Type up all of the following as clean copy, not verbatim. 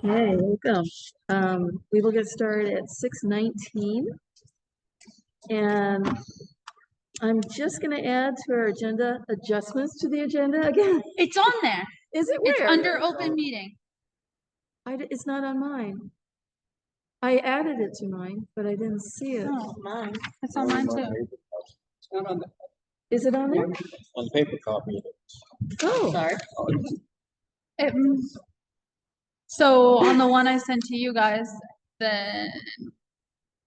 Hey, welcome. We will get started at 6:19. And I'm just going to add to our agenda adjustments to the agenda again. It's on there. Is it It's where? under open meeting. It's not on mine. I added it to mine, but I didn't see it. Oh, mine. It's on mine too. It's not on the, Is it on there? on paper copy. Oh, Sorry. So on the one I sent to you guys,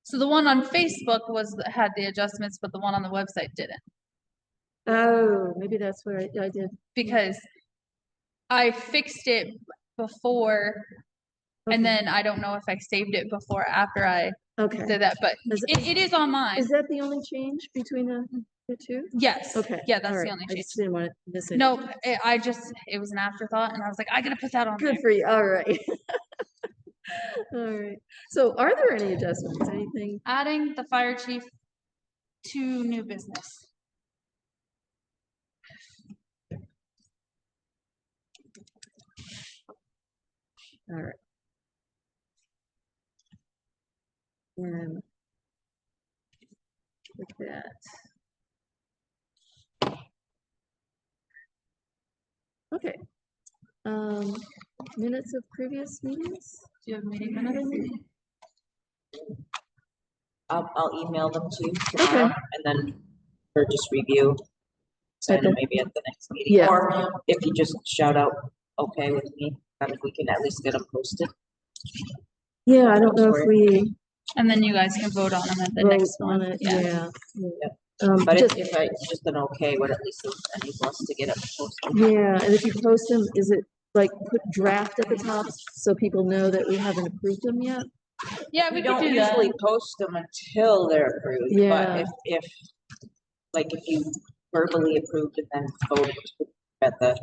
so the one on Facebook had the adjustments, but the one on the website didn't. oh, maybe that's where I did. Because I fixed it before, and Okay. then I don't know if I saved it before or after I Okay. did that, but it is on mine. Is that the only change between the two? Yes. Okay. Yeah, that's All the right. only I change. just didn't want to miss it. Nope. It was an afterthought, and I was like, I gotta put that on Good there. for you. All right. All right. So are there any adjustments? Anything? Adding the fire chief to new business. All right. And with that. Okay. Minutes of previous meetings? Do you have meeting minutes? I'll email them to you tomorrow, and then or just review. Send them maybe at the next meeting, Yeah. or if you just shout out, okay with me, then if we can at least get them posted. Yeah, I don't know if we And then you guys can vote on them at the vote next on one. it. Yeah. Yeah. But Just, if I just an okay, would at least enable us to get it posted. yeah, and if you post them, is it like put draft at the top so people know that we haven't approved them yet? Yeah, We we could don't do that. usually post them until they're approved, Yeah. but if you verbally approved and then voted at the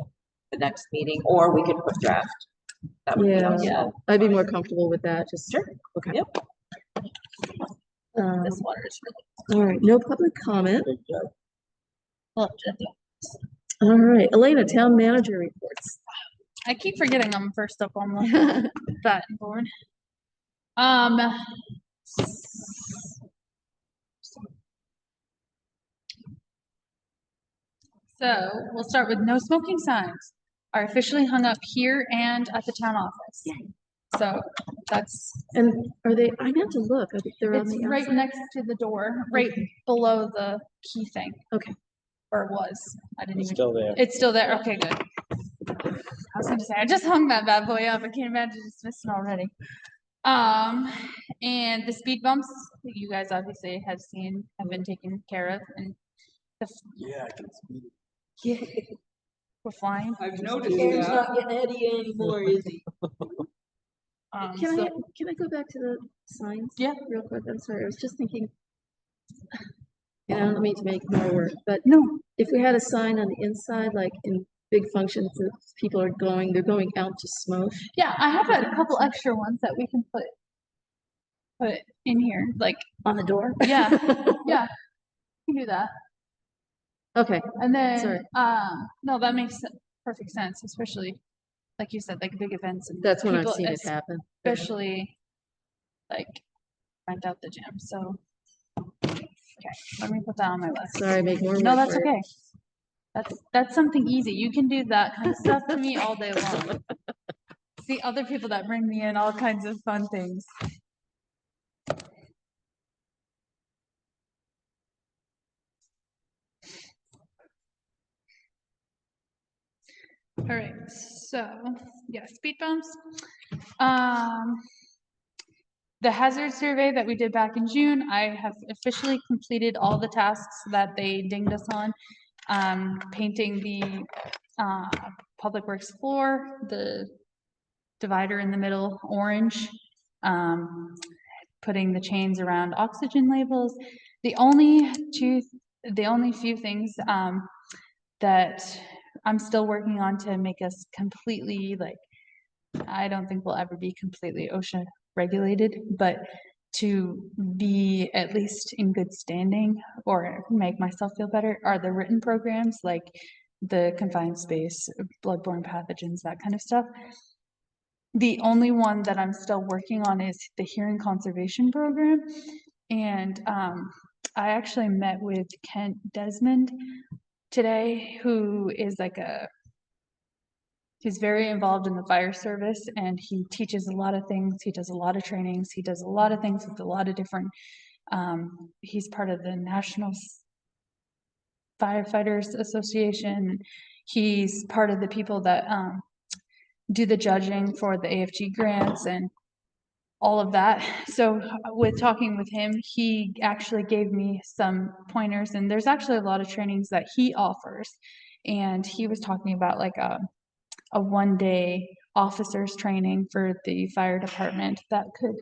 next meeting, or we could put draft. That would be Yeah. also. I'd be more comfortable with that, just. Sure. Okay. Yep. This water is really All right, no public comment. well. All right, Elena, town manager reports. I keep forgetting I'm first up on the batting board. So we'll start with no smoking signs are officially hung up here and at the town office. So that's. And are they, I meant to look, I think they're on It's the right outside. next to the door, right below the key thing. Okay. Or was. I didn't It's even. still there. It's still there. Okay, good. I was gonna say, I just hung that bad boy up. I can't imagine it's missing already. And the speed bumps that you guys obviously have seen have been taken care of, and Yeah, I can see. we're flying. I've noticed Aaron's that. not getting Eddie anymore, is he? Can So I go back to the signs? Yeah. Real quick, I'm sorry, I was just thinking. And I don't mean to make more work, but no, if we had a sign on the inside, like in big functions, that people are going, they're going out to smoke. yeah, I have a couple extra ones that we can put in here, like On the door? yeah, yeah, we can do that. Okay, And then, Sorry. no, that makes perfect sense, especially like you said, like big events and that's when I've people seen it happen. Yeah. especially like rent out the gym. So, okay, let me put that on my list. Sorry, make more work. No, that's for you. okay. That's something easy. You can do that kind of stuff to me all day long. See other people that bring me in all kinds of fun things. All right, so yeah, speed bumps. The hazard survey that we did back in June, I have officially completed all the tasks that they dinged us on. Painting the public works floor, the divider in the middle orange, putting the chains around oxygen labels. The only few things that I'm still working on to make us completely, like, I don't think we'll ever be completely OSHA regulated, but to be at least in good standing or make myself feel better are the written programs, like the confined space, bloodborne pathogens, that kind of stuff. The only one that I'm still working on is the hearing conservation program. And I actually met with Kent Desmond today, who is like he's very involved in the fire service, and he teaches a lot of things. He does a lot of trainings. He does a lot of things with a lot of different, he's part of the National Firefighters Association. He's part of the people that do the judging for the AFG grants and all of that. So with talking with him, he actually gave me some pointers, and there's actually a lot of trainings that he offers. And he was talking about like a 1-day officers training for the fire department that could.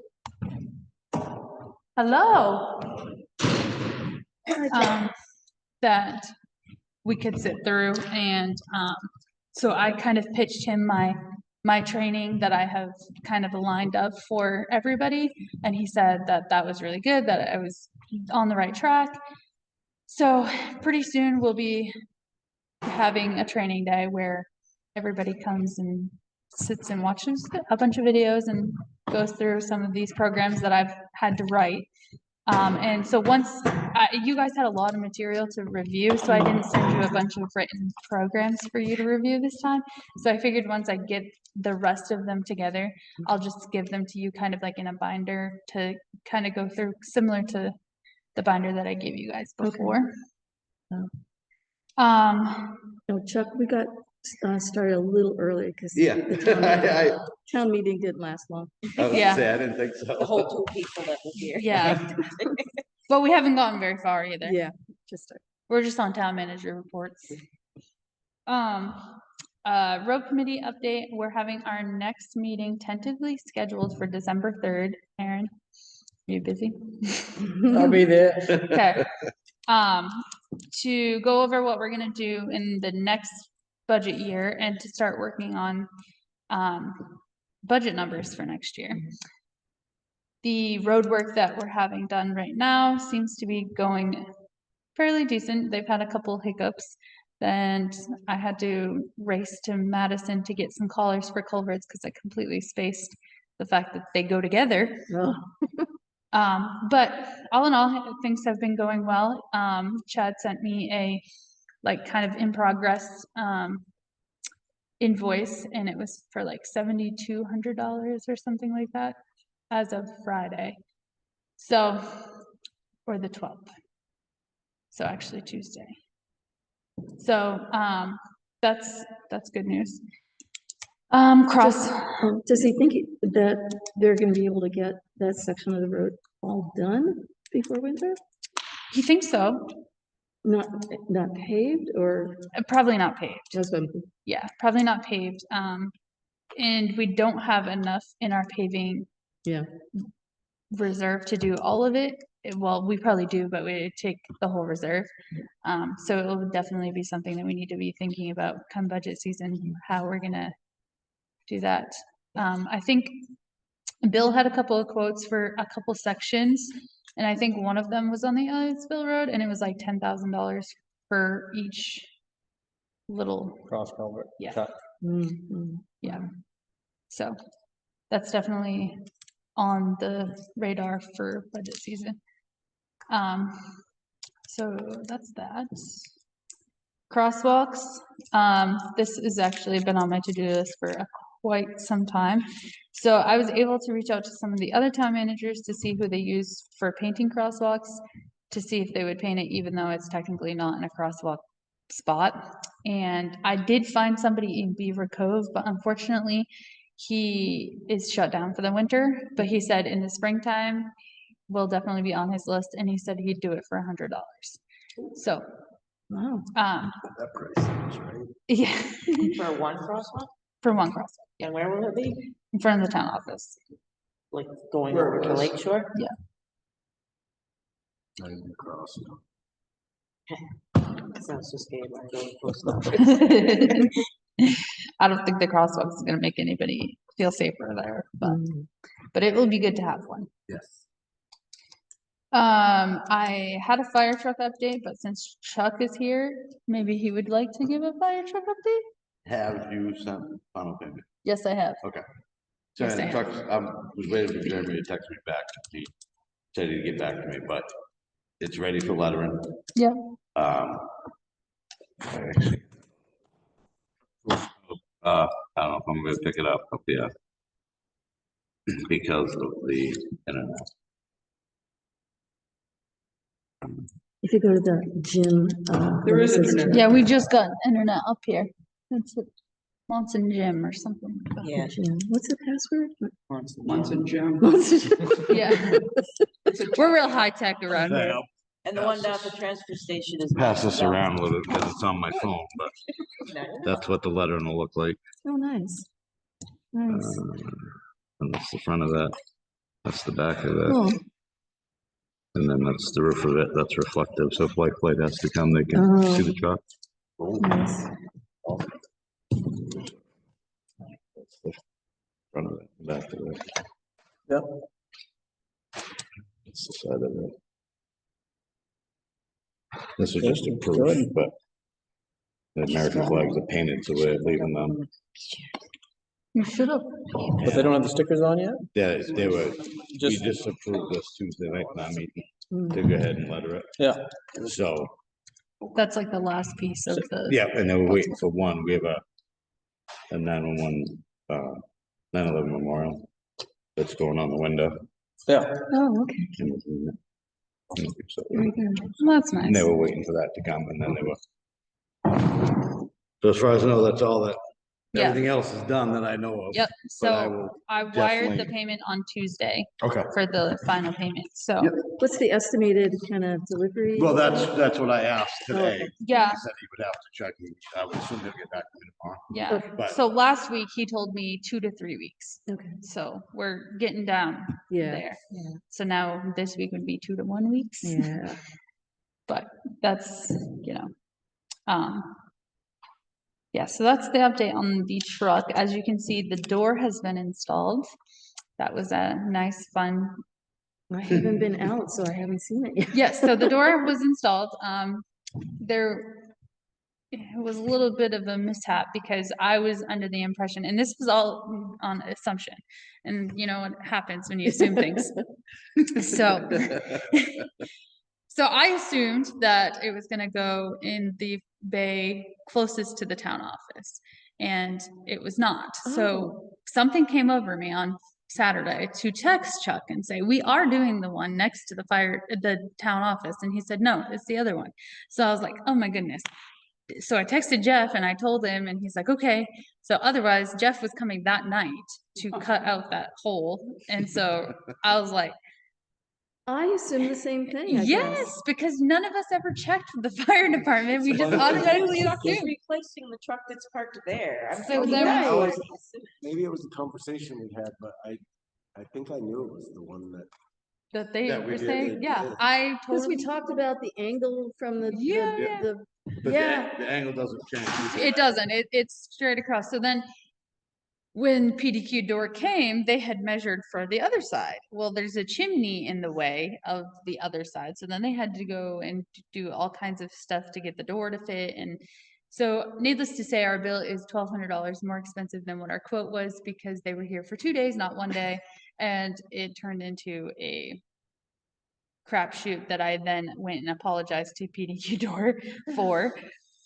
Hello. That we could sit through, and so I kind of pitched him my training that I have kind of lined up for everybody, and he said that that was really good, that I was on the right track. So pretty soon we'll be having a training day where everybody comes and sits and watches a bunch of videos and goes through some of these programs that I've had to write. And so once you guys had a lot of material to review, so I didn't send you a bunch of written programs for you to review this time. So I figured once I get the rest of them together, I'll just give them to you kind of like in a binder to kind of go through, similar to the binder that I gave you guys before. No, Chuck, we got started a little early because Yeah. the town meeting didn't last long. I was Yeah. say, I didn't think The so. whole 2 people that were here. Yeah. But we haven't gotten very far either. Yeah, just We're just on town manager reports. Road committee update. We're having our next meeting tentatively scheduled for December 3rd. Aaron, are you busy? I'll be there. Okay. To go over what we're gonna do in the next budget year and to start working on budget numbers for next year. The road work that we're having done right now seems to be going fairly decent. They've had a couple hiccups, and I had to race to Madison to get some collars for culverts because I completely spaced the fact that they go together. But all in all, things have been going well. Chad sent me a like kind of in progress invoice, and it was for like $7,200 or something like that as of Friday. So, or the 12th. So actually Tuesday. So that's good news. Does he think that they're gonna be able to get that section of the road all done before winter? He thinks so. Not paved, or Probably not paved. just Yeah, probably not paved. And we don't have enough in our paving reserve to do all of it. Well, we probably do, but we take the whole reserve. So it will definitely be something that we need to be thinking about come budget season, how we're gonna do that. I think Bill had a couple of quotes for a couple sections, and I think one of them was on the Elliottsville Road, and it was like $10,000 for each little, Cross culvert. Yeah. cut. yeah. So that's definitely on the radar for budget season. So that's that. Crosswalks. This has actually been on my to-do list for quite some time. So I was able to reach out to some of the other town managers to see who they use for painting crosswalks, to see if they would paint it, even though it's technically not in a crosswalk spot. And I did find somebody in Beaver Cove, but unfortunately he is shut down for the winter. But he said in the springtime will definitely be on his list, and he said he'd do it for $100. So wow. That price is right. yeah, For one crosswalk? for one crosswalk And where will it be? in front of the town office. Like going Where over it to is. Lake Shore? Not even across. Sounds so scary when I go to post office. I don't think the crosswalk is gonna make anybody feel safer there, but it will be good to have one. Yes. I had a fire truck update, but since Chuck is here, maybe he would like to give a fire truck update? Have you sent final payment? Yes, I have. Okay. So Yes, I the am. trucks, was waiting for Jeremy to text me back. He said he'd get back to me, but it's ready for lettering. Yep. Actually, I don't know if I'm gonna pick it up here because of the internet. If you go to the gym. There where it is says internet. gym, Yeah, we just got internet up here. It's a Monson gym or something. Yeah. gym. What's the password? Monson Jim. Yeah. We're real high tech around here. And the one down at the transfer station is. Pass this Monson. around a little bit because it's on my phone, but that's what the lettering will look like. Oh, nice. Nice. And that's the front of that. That's the back of that. Cool. And then that's the roof of it. That's reflective. So if white flight has to come, they can Oh. see the truck. Nice. That's the front of it, back of it. Yep. It's the side of it. This is just a proof, Good. but the American flags are painted, so we're leaving them. You should have. But they don't have the stickers on yet? Yeah, they were, we Just, just approved this Tuesday night in our meeting Mm. to go ahead and letter it. yeah. So, That's like the last piece of the. yeah, and then we're waiting for one. We have a 911, 9/11 memorial that's going on the window. Yeah. Oh, okay. So Very good. Well, that's and nice. they were waiting for that to come, and then they were. So as far as I know, that's all that, Yeah. everything else is done that I know of. Yep. But I So will I wired the definitely- payment on Tuesday Okay. for the final payment. So, Yep. What's the estimated kind of delivery? Well, that's what I asked today. okay. yeah, He said he would have to check, and I would assume he'll get back to me tomorrow. yeah. Okay. But So last week he told me 2 to 3 weeks. Okay. So we're getting down Yeah. there. Yeah. So now this week would be 2 to 1 weeks. Yeah. But that's, yeah, so that's the update on the truck. As you can see, the door has been installed. That was a nice, fun. I haven't been out, so I haven't seen it yet. Yes, so the door was installed. There was a little bit of a mishap because I was under the impression, and this was all on assumption, and you know what happens when you assume things. So, so I assumed that it was gonna go in the bay closest to the town office, and it was not. So something came over me on Saturday to text Chuck and say, we are doing the one next to the town office. And he said, no, it's the other one. So I was like, oh my goodness. So I texted Jeff and I told him, and he's like, okay. So otherwise Jeff was coming that night to cut out that hole. And so I was like, I assumed the same thing, I yes, guess. because none of us ever checked with the fire department. We just automatically The truck is assumed. replacing the truck that's parked there. I'm So thinking then- that's Right. always- Maybe it was the conversation we had, but I think I knew it was the one that. That they That we were did. saying, yeah, I Because we totally, talked about the angle from Yeah. But yeah. the angle doesn't change. it doesn't, it's straight across. So then when PDQ door came, they had measured for the other side. Well, there's a chimney in the way of the other side. So then they had to go and do all kinds of stuff to get the door to fit. And so needless to say, our bill is $1,200 more expensive than what our quote was because they were here for 2 days, not 1 day. And it turned into a crapshoot that I then went and apologized to PDQ door for.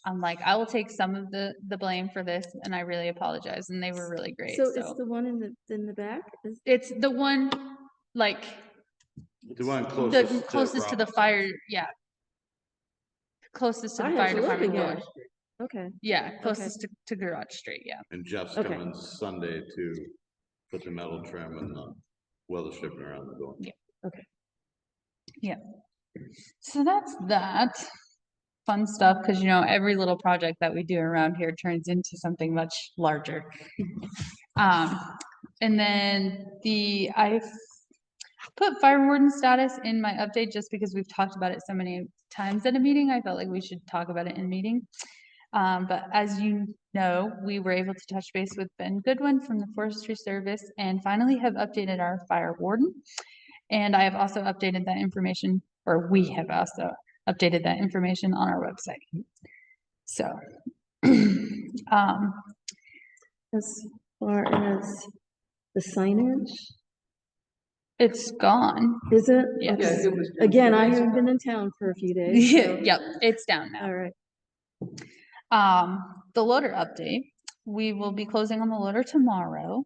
I'm like, I will take some of the blame for this, and I really apologize. And they were really great. So So it's the one in the back? it's the one, like The one the closest to the fire. Yeah, closest to I the have fire to look department again. door. Okay. Yeah, closest to Garage Street. Yeah. And Jeff's Okay. coming Sunday to put the metal trim and the weather stripping around the door. So that's that fun stuff because every little project that we do around here turns into something much larger. And then I put fire warden status in my update just because we've talked about it so many times at a meeting. I felt like we should talk about it in a meeting. But as you know, we were able to touch base with Ben Goodwin from the Forestry Service and finally have updated our fire warden. And I have also updated that information, or we have also updated that information on our website. So, As far as the signage? It's gone. Is it? Yes. Okay. Yeah, Again, I haven't been in town for a few days, so, Yep, it's down now. all right. The loader update, we will be closing on the loader tomorrow.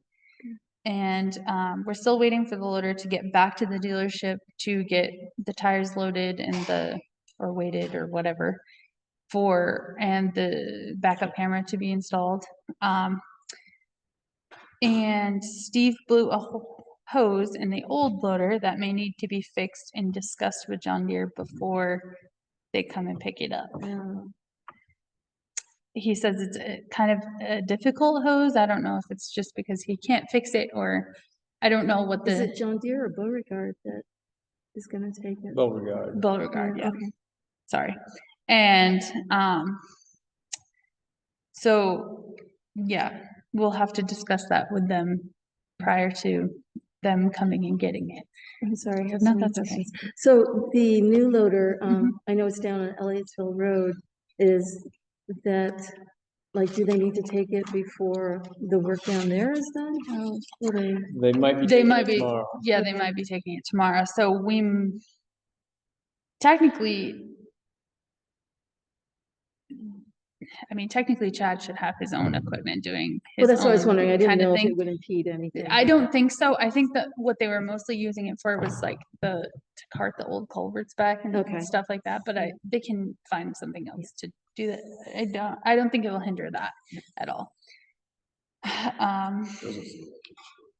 And we're still waiting for the loader to get back to the dealership to get the tires loaded and or weighted or whatever and the backup camera to be installed. And Steve blew a hose in the old loader that may need to be fixed and discussed with John Deere before they come and pick it up. He says it's kind of a difficult hose. I don't know if it's just because he can't fix it or I don't know what Is it John Deere or Beauregard that is gonna take it? Beauregard. Beauregard, yeah. Okay. Sorry. And so yeah, we'll have to discuss that with them prior to them coming and getting it. I'm sorry, I have No, so many that's okay. questions. So the new loader, Mhm. I know it's down on Elliotsville Road, is that, like, do they need to take it before the work down there is done? How will they? They might be. They taking might it be, tomorrow. yeah, they might be taking it tomorrow. So technically Chad should have his own equipment doing Well, his that's what I was own wondering. I didn't kind of know if thing. it would impede anything. I don't think so. I think that what they were mostly using it for was like to cart the old culverts back and Okay. stuff like that, but they can find something else to do that. I don't think it will hinder that at all.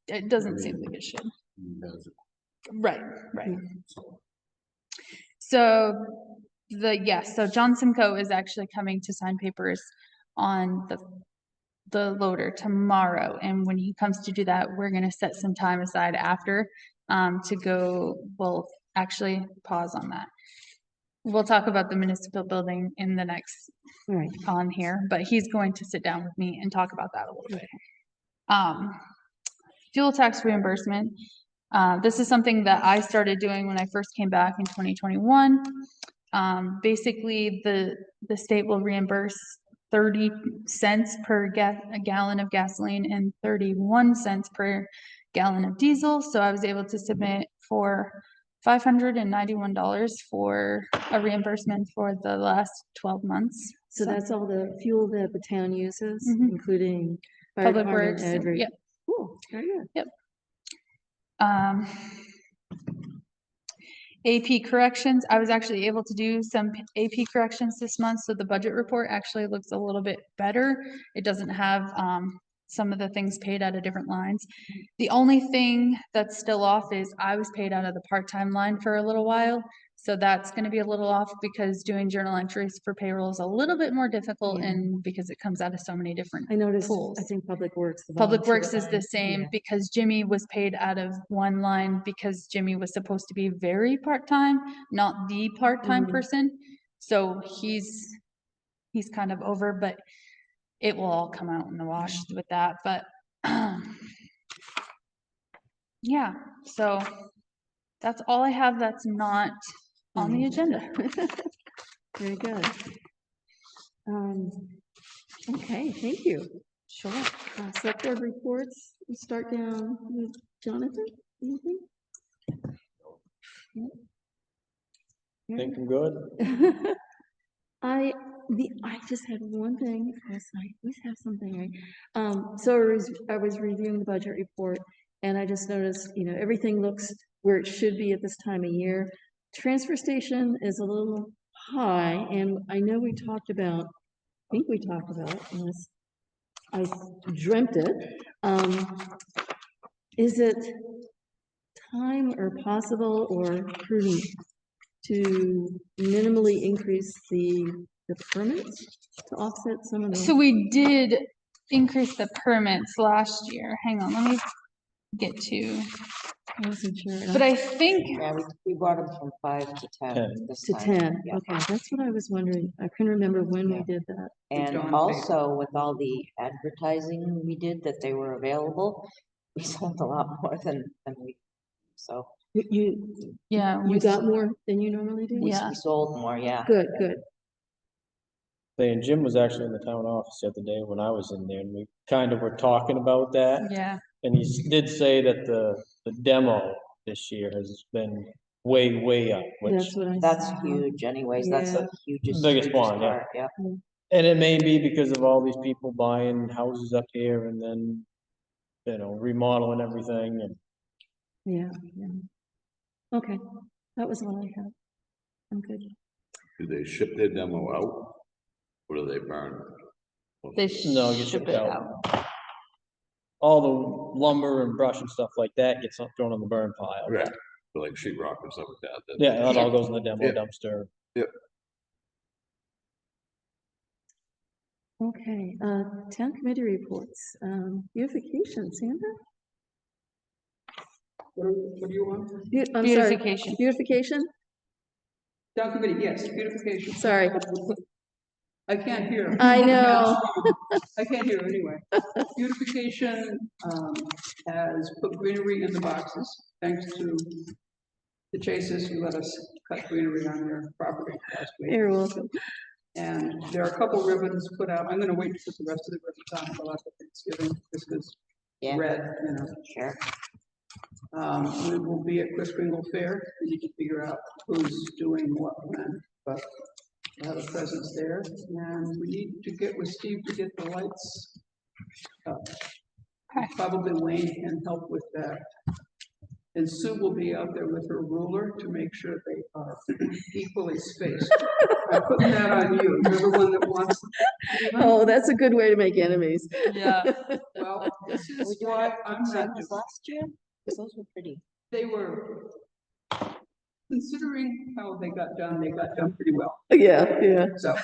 It doesn't seem like it should. Right. So so John Simcoe is actually coming to sign papers on the loader tomorrow. And when he comes to do that, we're gonna set some time aside after to go, well, actually pause on that. We'll talk about the municipal building in the next Right. on here, but he's going to sit down with me and talk about that a little bit. Fuel tax reimbursement. This is something that I started doing when I first came back in 2021. Basically, the state will reimburse 30 cents per gallon of gasoline and 31 cents per gallon of diesel. So I was able to submit for $591 for a reimbursement for the last 12 months. So that's all the fuel that the town uses, Mhm. including fire Public department, Works, every. yep. Cool, very good. AP corrections, I was actually able to do some AP corrections this month, so the budget report actually looks a little bit better. It doesn't have some of the things paid out of different lines. The only thing that's still off is I was paid out of the part-time line for a little while, so that's gonna be a little off because doing journal entries for payroll is a little bit more difficult Yeah. and because it comes out of so many different I noticed, pools. I think Public Works. the Public volunteer Works is the line, same yeah. because Jimmy was paid out of one line because Jimmy was supposed to be very part-time, not the part-time Mhm. person. So he's kind of over, but it will all come out in the wash with that, but yeah, so that's all I have that's not on the agenda. Very good. Okay, thank you. Sure. Select board reports, we start down with Jonathan, anything? Think I'm good? I just had one thing last night. We have something, right? So I was reviewing the budget report and I just noticed, everything looks where it should be at this time of year. Transfer station is a little high and I know we talked about, I think we talked about, unless I dreamt it. Is it time or possible or prudent to minimally increase the permits to offset some of So the? we did increase the permits last year. Hang on, let me get to, I wasn't sure. but I think Yeah, we brought them from 5 to 10 10. this To time. 10, Yeah. okay, that's what I was wondering. I couldn't remember when we Yeah. did that. And also with all the advertising we did that they were available, we sold a lot more than we, so yeah, You got more than you normally do? Yeah. we sold more, yeah. Good, good. And Jim was actually in the town office the other day when I was in there and we kind of were talking about that. yeah, And he did say that the demo this year has been way up, which, That's what I That's saw. huge anyways. That's the hugest. Biggest hugest one, yeah. part, yeah. and it may be because of all these people buying houses up here and then, remodeling everything and. Yeah, yeah. Okay, that was all I had. I'm good. Do they ship their demo out? Or do they burn it? They No, it gets ship shipped it out. out. All the lumber and brush and stuff like that gets thrown on the burn pile. Right, so like sheet rock and stuff like that. Yeah, that all goes in the demo Yeah. dumpster. Okay, town committee reports, beautification, Sandra? What do you want? I'm sorry, Beautification. beautification? Town committee, yes, beautification. Sorry, I can't hear. I know. I can't hear anyway. Beautification, has put greenery in the boxes, thanks to the Chases who let us cut greenery on their property last week. You're welcome. And there are a couple ribbons put out. I'm gonna wait to put the rest of the ribbons on until after Thanksgiving. This is Yeah. red, Sure. We will be at Chris Kringle Fair. We need to figure out who's doing what when, but we'll have a presence there. And we need to get with Steve to get the lights up. Okay. Probably Wayne can help with that. And Sue will be out there with her ruler to make sure they are equally spaced. I'm putting that on you. You're the one that wants. Oh, that's a good way to make enemies. Yeah. Well, this We is do why our I'm not things last year, because those were pretty. they were, considering how they got done pretty well. Yeah, yeah, So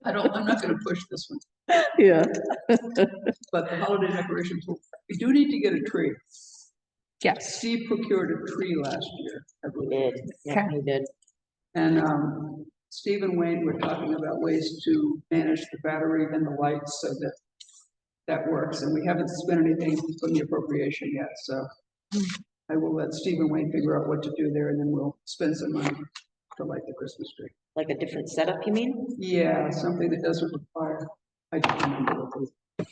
I'm not gonna push this one, yeah. but the holiday decorations, we do need to get a tree. Yes. Steve procured a tree last year, I We believe. did, yeah, we did. And, Steve and Wayne were talking about ways to manage the battery and the lights so that that works, and we haven't spent anything from the appropriation yet, so I will let Steve and Wayne figure out what to do there, and then we'll spend some money to light the Christmas tree. Like a different setup, you mean? Yeah, something that doesn't require, I don't remember what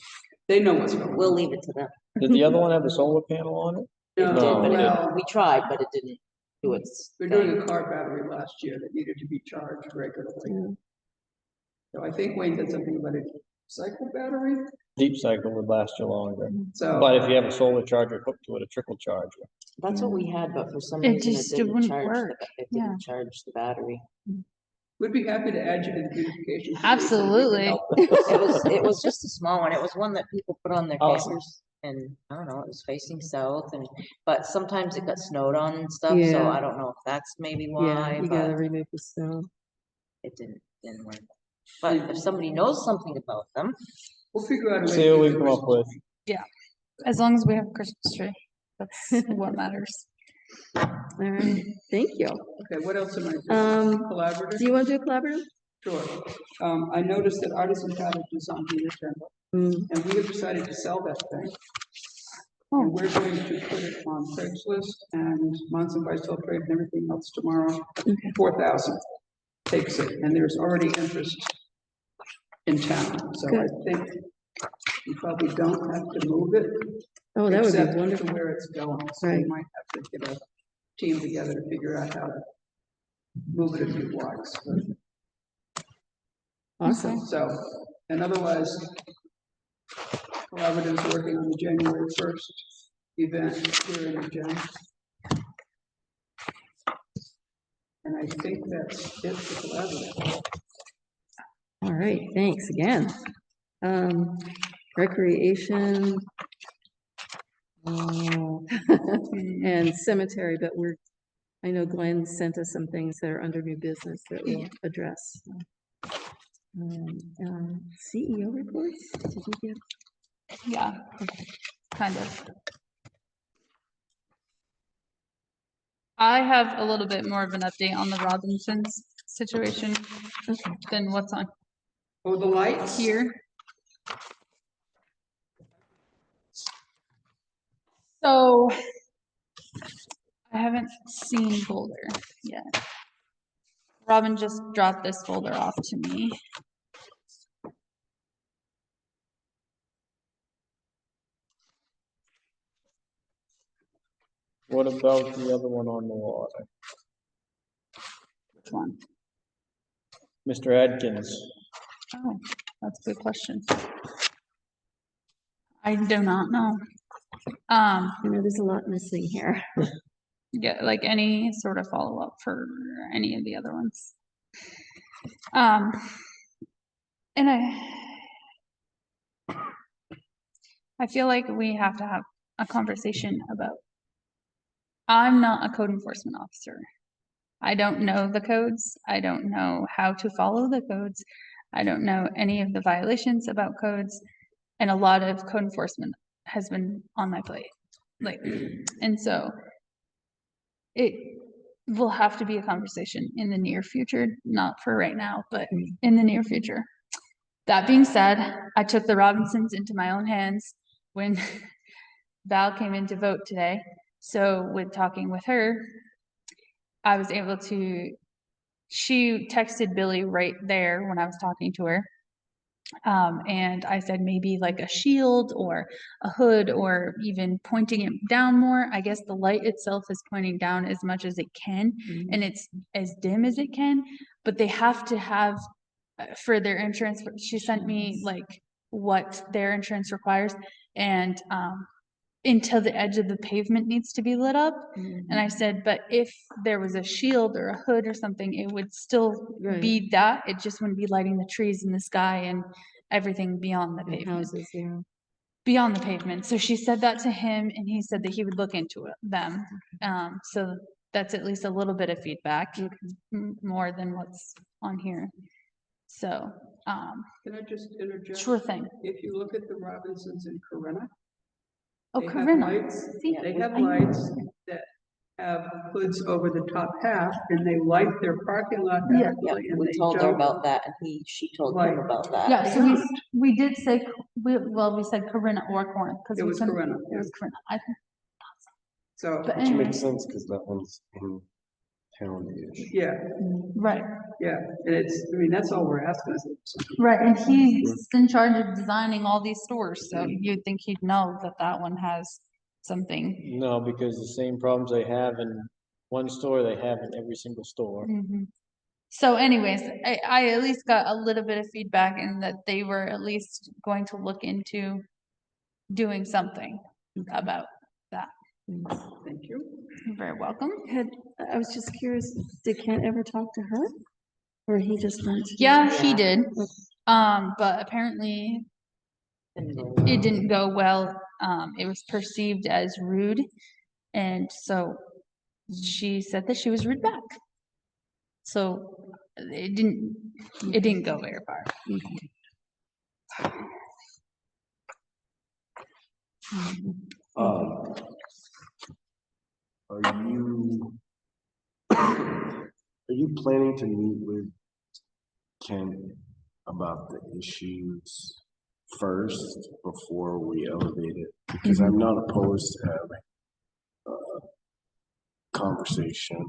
they know what's going on. We'll leave it to them. Did the other one have a solar panel on it? It did, No, but it well, we tried, but it didn't do its we're thing. doing a car battery last year that needed to be charged regularly. So I think Wayne did something about a cycle battery, Deep cycle would last you longer. so. But if you have a solar charger hooked to it, a trickle charge. That's what we had, but for some It reason just it didn't wouldn't charge, work. it Yeah. didn't charge the battery. We'd be happy to add you to the beautification. committee so that we can Absolutely. help. It was just a small one. It was one that people put on their Awesome. campers. And I don't know, it was facing south but sometimes it got snowed on and stuff, so Yeah. I don't know if that's maybe Yeah, why, you gotta but remove the snow. it didn't work. But if somebody knows something about them, We'll figure out a way. See to what we get the come up Christmas with. tree. As long as we have a Christmas tree. That's what matters. All right, thank you. Okay, what else am I doing? Collaborative? Do you want to do a collaborative? Sure. I noticed that Artisan Cottage is on the agenda, and we have decided to sell that thing. Oh. And we're going to put it on Craigslist and Monson by Sole Trade and everything else tomorrow. 4,000 takes it, and there's already interest in town, so I think we probably don't have to move it. Oh, that would be except to wonderful. where it's going, so we Right. might have to get a team together to figure out how to move it a few blocks. Awesome. So, and otherwise, Collaborative's working on the January 1st event here in the gym. And I think that's it for Collaborative. All right, thanks again. Recreation. And cemetery, but I know Glenn sent us some things that are under new business that we'll address. CEO reports, did you get? Yeah, kind of. I have a little bit more of an update on the Robinsons situation than what's on Oh, the lights? here. So I haven't seen Boulder yet. Robin just dropped this folder off to me. What about the other one on the water? Which one? Mr. Adkins, Oh, that's a good question. I do not know. You know, there's a lot missing here. Yeah, like any sort of follow-up for any of the other ones. And I feel like we have to have a conversation about, I'm not a code enforcement officer. I don't know the codes. I don't know how to follow the codes. I don't know any of the violations about codes. And a lot of code enforcement has been on my plate lately. And so it will have to be a conversation in the near future, not for right now, but in the near future. That being said, I took the Robinsons into my own hands when Val came in to vote today. So with talking with her, I was able to, she texted Billy right there when I was talking to her. And I said maybe like a shield or a hood or even pointing it down more. I guess the light itself is pointing down as much as it can and it's as dim as it can, but they have to have for their insurance. She sent me like what their insurance requires and until the edge of the pavement needs to be lit up. And I said, but if there was a shield or a hood or something, it would still be that. It just wouldn't be lighting the trees in the sky and everything beyond the pavement. Houses, yeah. Beyond the pavement. So she said that to him and he said that he would look into it, them. So that's at least a little bit of feedback, more than what's on here. So, Can I just interject? sure thing. If you look at the Robinsons in Corinna. Oh, they have Corinna. lights- See, They have I know. lights that have hoods over the top half and they light their parking lot Yeah. actually, and We they told her don't. about that and she told him Right. about that. Yeah, so we did say, we said Corinna or Corinth, because It we was couldn't. Corinna, It yeah. was Corinna. I think. So, But Which anyway, makes sense, because that one's in town-ish. yeah, right, yeah, and it's, I mean, that's all we're asking is. right, and he's in charge of designing all these stores, so you'd think he'd know that that one has something. no, because the same problems they have in one store, they have in every single store. So anyways, I at least got a little bit of feedback in that they were at least going to look into doing something about that. Thank you. You're very welcome. I was just curious, did Kent ever talk to her? Or he just went to? Yeah, he did. But apparently it didn't go well. It was perceived as rude. And so she said that she was rude back. So it didn't go very far. Are you planning to meet with Ken about the issues first before we elevate it? Because I'm not opposed to having a conversation.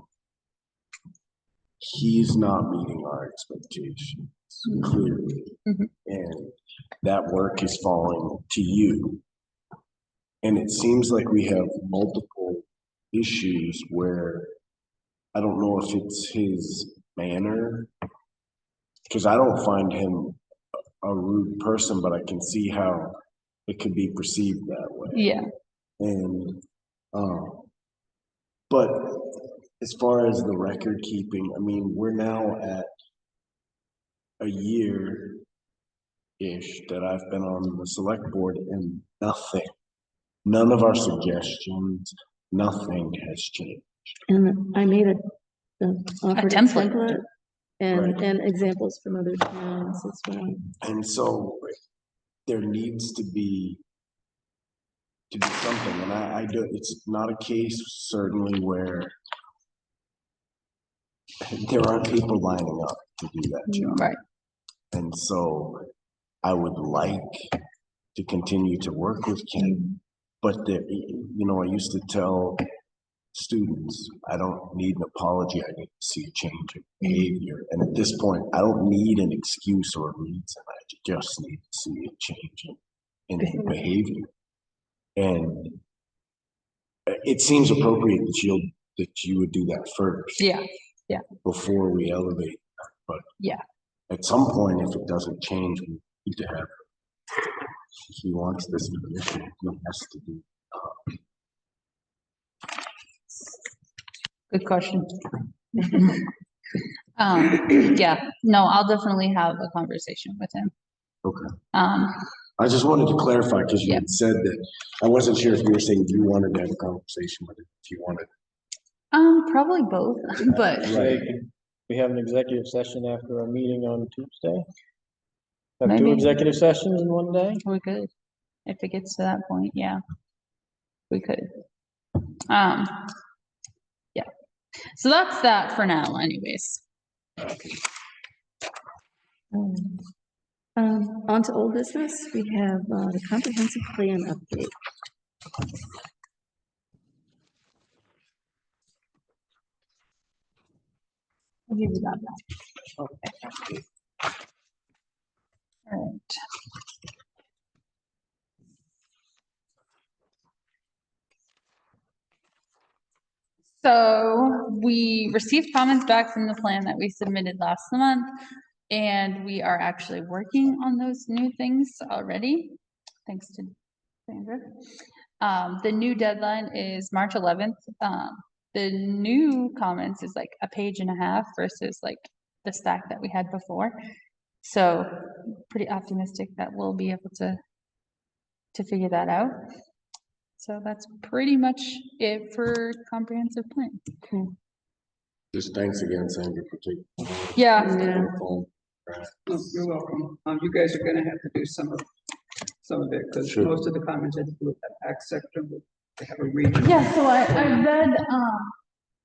He's not meeting our expectations, clearly. And that work is falling to you. And it seems like we have multiple issues where I don't know if it's his manner, because I don't find him a rude person, but I can see how it could be perceived that way. Yeah. And, but as far as the record keeping, I mean, we're now at a year-ish that I've been on the select board and none of our suggestions, nothing has changed. And I made offered a template. template Right. and examples from other towns as well. And so there needs to be something, and I do, it's not a case certainly where there aren't people lining up to do that job. Right. And so I would like to continue to work with Ken, but there, you know, I used to tell students, I don't need an apology, I need to see a change in behavior. And at this point, I don't need an excuse or a reason, I just need to see a change in behavior. And it seems appropriate that you would do that first. Yeah, Before we elevate that, but. Yeah. At some point, if it doesn't change, we need to have, if he wants this position, he has to do. good question. Yeah, no, I'll definitely have a conversation with him. Okay. Um, I just wanted to clarify, because you Yeah. had said that, I wasn't sure if you were saying you wanted to have a conversation with him, if you wanted. probably both, but Say, could we have an executive session after our meeting on Tuesday? Have two Maybe. executive sessions in one day? we could, if it gets to that point, yeah. We could. Yeah. So that's that for now anyways. On to old business, we have the comprehensive plan update. I'll give you that back. Okay. All right. So we received comments back from the plan that we submitted last month, and we are actually working on those new things already, thanks to Sandra. The new deadline is March 11th. The new comments is like a page and a half versus like the stack that we had before. So pretty optimistic that we'll be able to figure that out. So that's pretty much it for comprehensive plan. Just thanks again, Sandra, for taking. Yeah. Yeah. Oh, you're welcome. You guys are gonna have to do some of it, because Sure. most of the comments had to do with that ag sector, but they have a region. Yeah, so I read,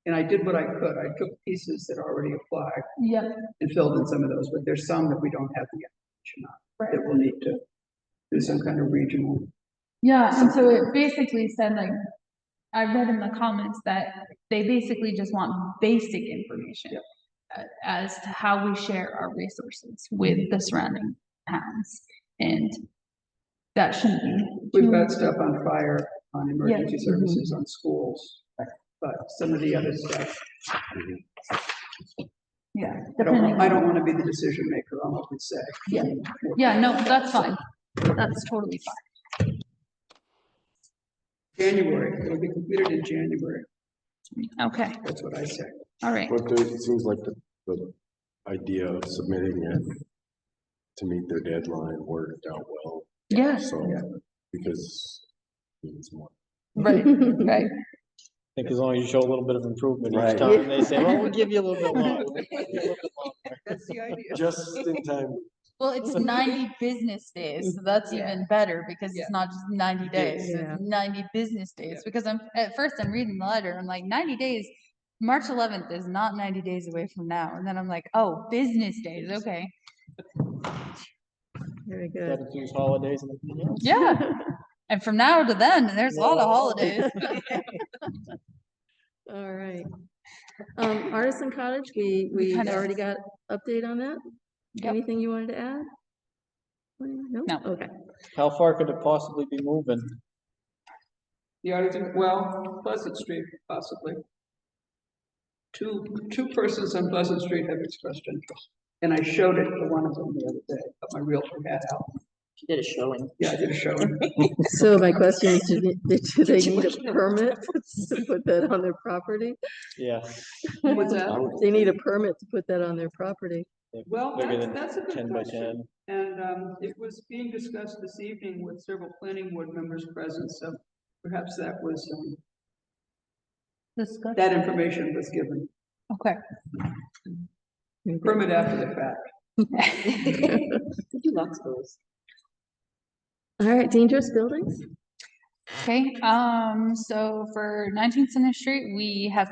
And I did what I could. I took pieces that already apply yeah, and filled in some of those, but there's some that we don't have the information on, that we'll need to do some kind of regional. yeah, and so it basically said like, I read in the comments that they basically just want basic information as to how we share our resources with the surrounding towns, and that shouldn't be. We've too- got stuff on fire, on emergency services, on schools, but some of the other stuff, Yeah. I don't want to be the decision maker on what we say. Yeah. Yeah, no, that's fine. That's totally fine. January, it'll be completed in January. Okay, That's what I say. all right. But it seems like the idea of submitting it to meet their deadline worked out well. Yeah, So, because it's more. right, right. I think as long as you show a little bit of improvement each Right. time, they say, well, we'll give you a little bit longer. We'll give you a little bit longer. That's the idea. Just in time. Well, it's 90 business days, so that's even better because Yeah. it's not just 90 days, Yeah. it's 90 business days. Yeah. Because at first I'm reading the letter, I'm like, 90 days, March 11th is not 90 days away from now. And then I'm like, oh, business days, okay. Very good. That includes holidays and everything else. Yeah. And from now to then, there's a lot of holidays. All right. Artisan Cottage, we kinda- already got update on that? Yep. Anything you wanted to add? No? No. Okay. How far could it possibly be moving? The Arlington, well, Pleasant Street, possibly. Two persons on Pleasant Street have expressed interest, and I showed it to one of them the other day, but my realtor had out. She did a showing. Yeah, I did a showing. So my question is, do they Did you need let a me know? permit to put that on their property? Yeah. What's that? They need a permit to put that on their property. Well, Bigger than that's a good 10 by question. 10. And it was being discussed this evening with several planning board members present, so perhaps that was, Discuss- that information was given. Okay. Permit after the fact. We do lots of those. All right, dangerous buildings? Okay, so for 19th Center Street, we have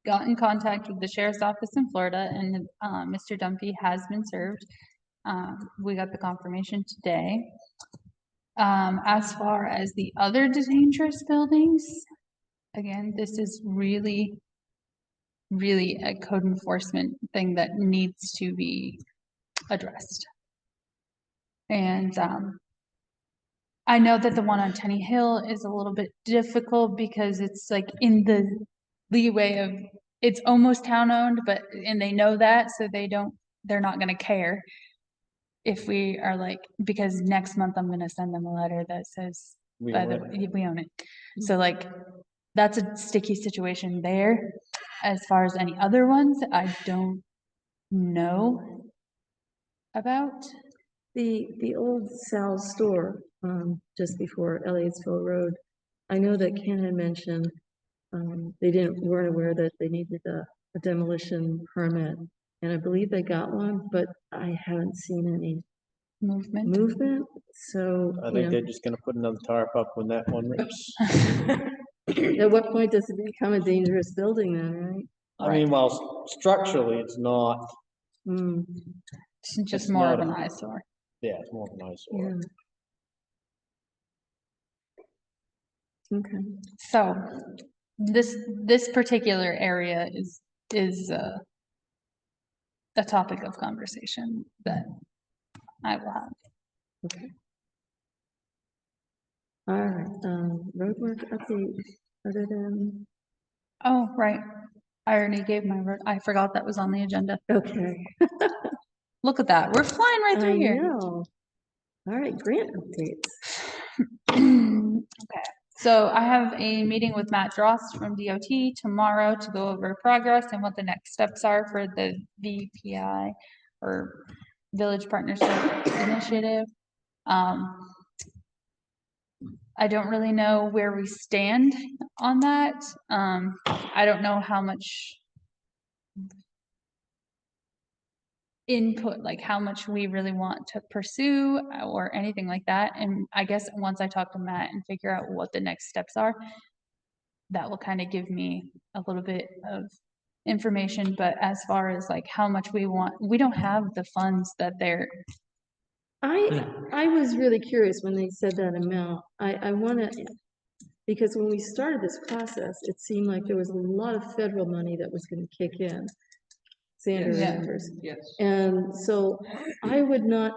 got in contact with the sheriff's office in Florida, and Mr. Dumpy has been served. We got the confirmation today. As far as the other dangerous buildings, again, this is really a code enforcement thing that needs to be addressed. And I know that the one on Tenny Hill is a little bit difficult because it's like in the leeway of, it's almost town owned, but, and they know that, so they're not gonna care if we are like, because next month I'm gonna send them a letter that says, We by own the way, we own it. So like, that's a sticky situation there. As far as any other ones, I don't know about. The old Sal's store, just before Elliottsville Road, I know that Ken had mentioned, weren't aware that they needed a demolition permit. And I believe they got one, but I haven't seen any Movement. movement, so, I you think know, they're just gonna put another tarp up when that one rips. at what point does it become a dangerous building then, right? I mean, while structurally, it's not, Hmm, It's just It's more not of a- an eyesore. yeah, it's more of an eyesore. yeah. Okay, So this particular area is a topic of conversation that I will have. all right, roadwork update, other than, Oh, right. I already gave my word. I forgot that was on the agenda. okay. Look at that. We're flying right I through here. know. All right, grant updates. Okay, so I have a meeting with Matt Drost from DOT tomorrow to go over progress and what the next steps are for the VPI or Village Partnership Initiative. I don't really know where we stand on that. I don't know how much input, like how much we really want to pursue or anything like that. And I guess once I talk to Matt and figure out what the next steps are, that will kind of give me a little bit of information. But as far as like how much we want, we don't have the funds that they're, I was really curious when they said that amount. I wanna, because when we started this process, it seemed like there was a lot of federal money that was gonna kick in. Sandra Yeah. remembers. Yes. And so I would not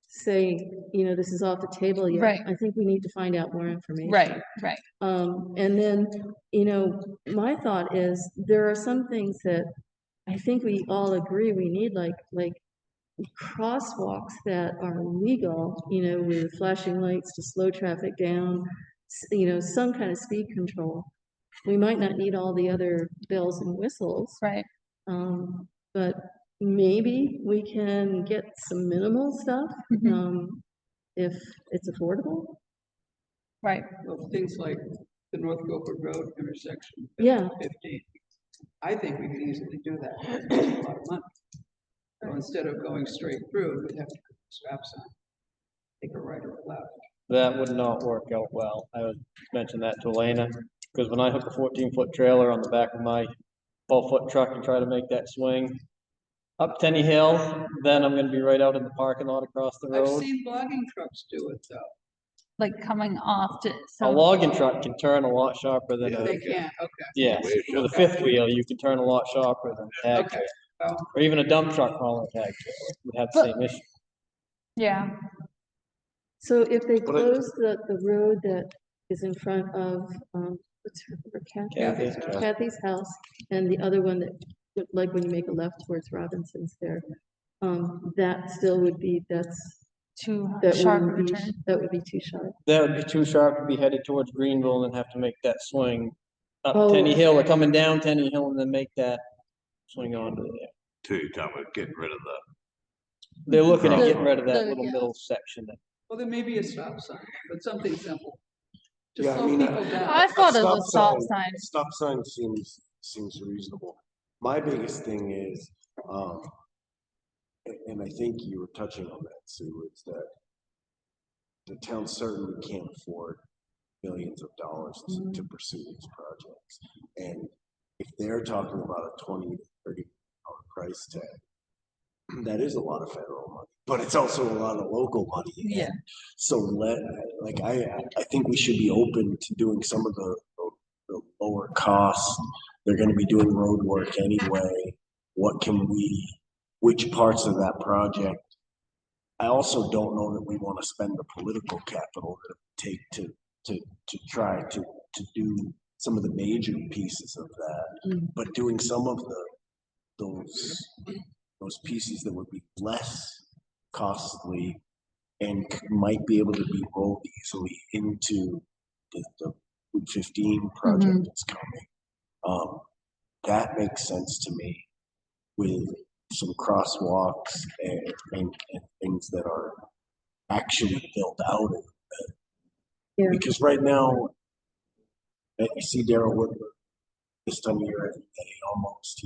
say, this is off the table yet. Right. I think we need to find out more information. right. And then, my thought is, there are some things that I think we all agree we need, like crosswalks that are legal, with flashing lights to slow traffic down, some kind of speed control. We might not need all the other bells and whistles, Right. but maybe we can get some minimal stuff, if it's affordable. Right. Well, things like the North Guilford Road intersection. Yeah. 15. I think we could easily do that. It's a lot of money. So instead of going straight through, we'd have to put a stop sign. Take a right or a left. That would not work out well. I would mention that to Elena, because when I hook a 14-foot trailer on the back of my 12-foot truck and try to make that swing up Tenny Hill, then I'm gonna be right out in the parking lot across the I've road. seen logging trucks do it though. Like coming off to, A so, logging truck can turn a lot sharper than Yeah, a, They can't, okay. yes, with a fifth wheel, you can turn a lot sharper than a tag Okay. trailer. Well, Or even a dump truck hauling a tag trailer would have the But- same issue. yeah, So if they But I- close the road that is in front of, what's her, Kathy's house, and the other one that, like when you make a left towards Robinson's there, that still would be, that too sharp of a wouldn't be, turn. that would be too sharp. That would be too sharp to be headed towards Greenville and then have to make that swing up Oh. Tenny Hill or coming down Tenny Hill and then make that swing onto there. Too, you're talking about getting rid of the, They're looking at The- getting rid of that the- little yeah. middle section. well, there may be a stop sign, but something simple. To Yeah, I slow mean, people down. I thought it was a stop sign. Stop sign seems reasonable. My biggest thing is, and I think you were touching on that, Sue, is that the town certainly can't afford millions of dollars to pursue these projects. And if they're talking about a $20 to $30 price tag, that is a lot of federal money, but it's also a lot of local money. Yeah. So I think we should be open to doing some of the lower costs. They're gonna be doing road work anyway. Which parts of that project I also don't know that we want to spend the political capital that it would take to try to do some of the major pieces of that, but doing some of those pieces that would be less costly and might be able to be rolled easily into the Route 15 project that's coming. That makes sense to me with some crosswalks and things that are actually built out of it. Yeah. Because right now, you see Darrell Woodward this time of year every day almost.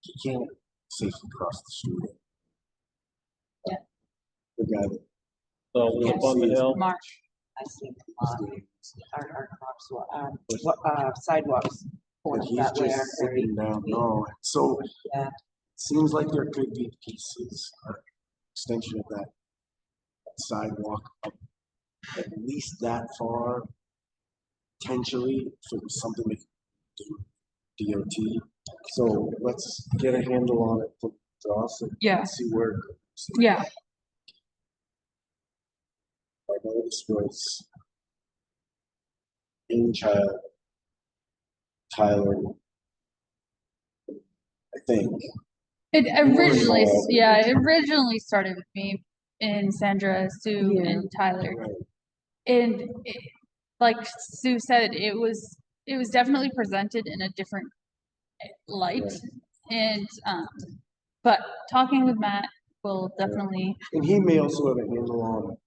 He can't safely cross the street. Yeah. The guy that So we can't up on the see his hill. March. I see our sidewalks But going he's that way just are very, sitting down, no, so yeah. seems like there could be pieces, extension of that sidewalk up at least that far, potentially, if it was something we could do DOT. So let's get a handle on it for us and Yeah. see where it goes. Yeah. I know this was child Tyler, I think. It originally, involved. yeah, it originally started with me and Sandra, Sue, Yeah. and Tyler. Right. And like Sue said, it was definitely presented in a different light. Right. And but talking with Matt will definitely, And he may also have a handle on it.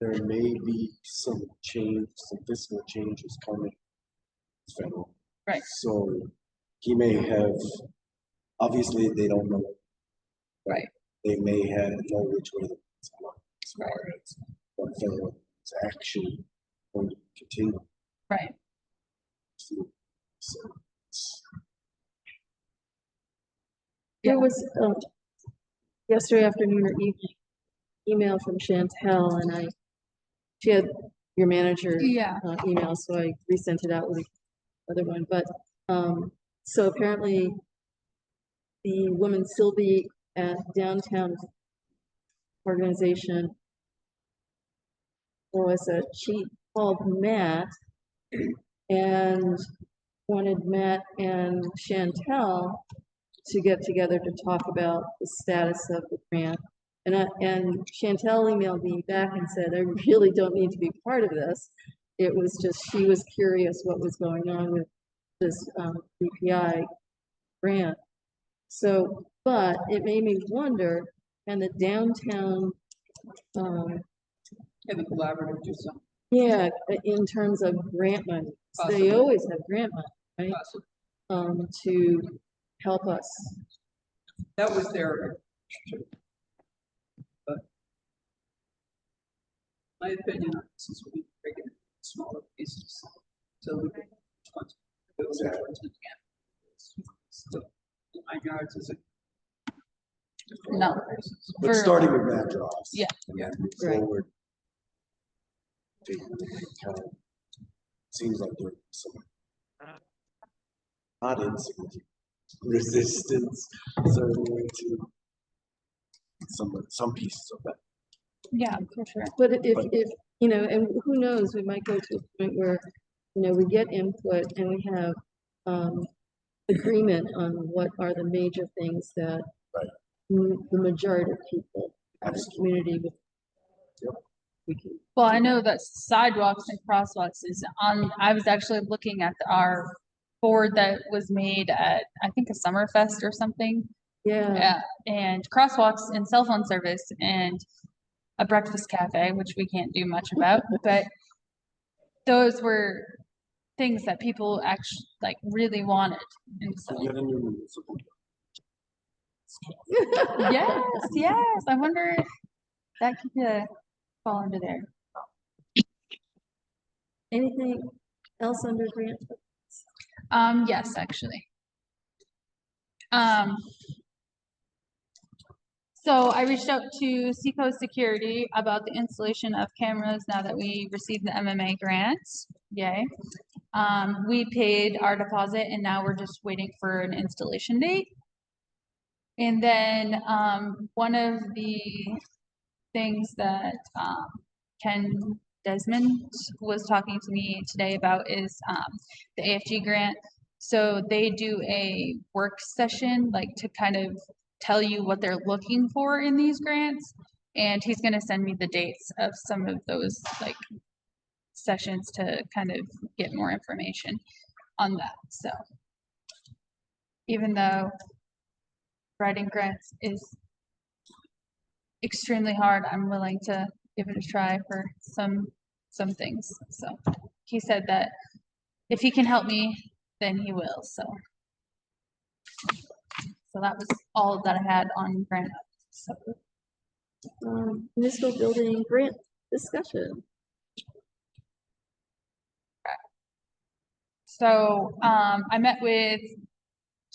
There may be some change, some fiscal changes coming federal. right, So he may have, obviously they don't know. right, They may have know which way it's going as Right. far as what federal is actually going to continue. right. So it's- There was, yesterday afternoon or evening, email from Chantel, and she had your manager Yeah. email, so I resent it out with the other one, but, so apparently the woman Sylvie at Downtown Organization she called Matt and wanted Matt and Chantel to get together to talk about the status of the grant. And Chantel emailed me back and said, I really don't need to be part of this. It was just, she was curious what was going on with this BPI grant. So, but it made me wonder, and the downtown, Can the collaborative do something yeah, in terms of grant money, they Possibly. always have grant money, right? possible? To help us. That was their. But my opinion, since we break it into smaller pieces, so we can. So, 9 yards is a. No. But For- starting with that drops. Yeah. Yeah. Move Right. forward. Taking into account, seems like there's some not insignificant resistance certainly to some pieces of that. Yeah, for sure. But if, you know, and who knows, we might go to a point where, you know, we get input and we have, agreement on what are the major things that Right. the majority of people in the Absolutely. community would. Yep. We can, Well, I know that sidewalks and crosswalks is on, I was actually looking at our board that was made at, I think, a Summerfest or something. yeah, Yeah, and crosswalks and cell phone service and a breakfast cafe, which we can't do much about, but those were things that people actually like really wanted. And so, We get a new municipal. yes, I wonder if that could fall under there. anything else under grant? Yes, actually. So I reached out to Seacoast Security about the installation of cameras now that we received the MMA grant. Yay. We paid our deposit and now we're just waiting for an installation date. And then, one of the things that, Ken Desmond was talking to me today about is, the AFG grant. So they do a work session, like to kind of tell you what they're looking for in these grants. And he's gonna send me the dates of some of those, like, sessions to kind of get more information on that, so. Even though writing grants is extremely hard, I'm willing to give it a try for some things, so. He said that if he can help me, then he will, so. So that was all that I had on grant, so. Municipal building grant discussion. So, I met with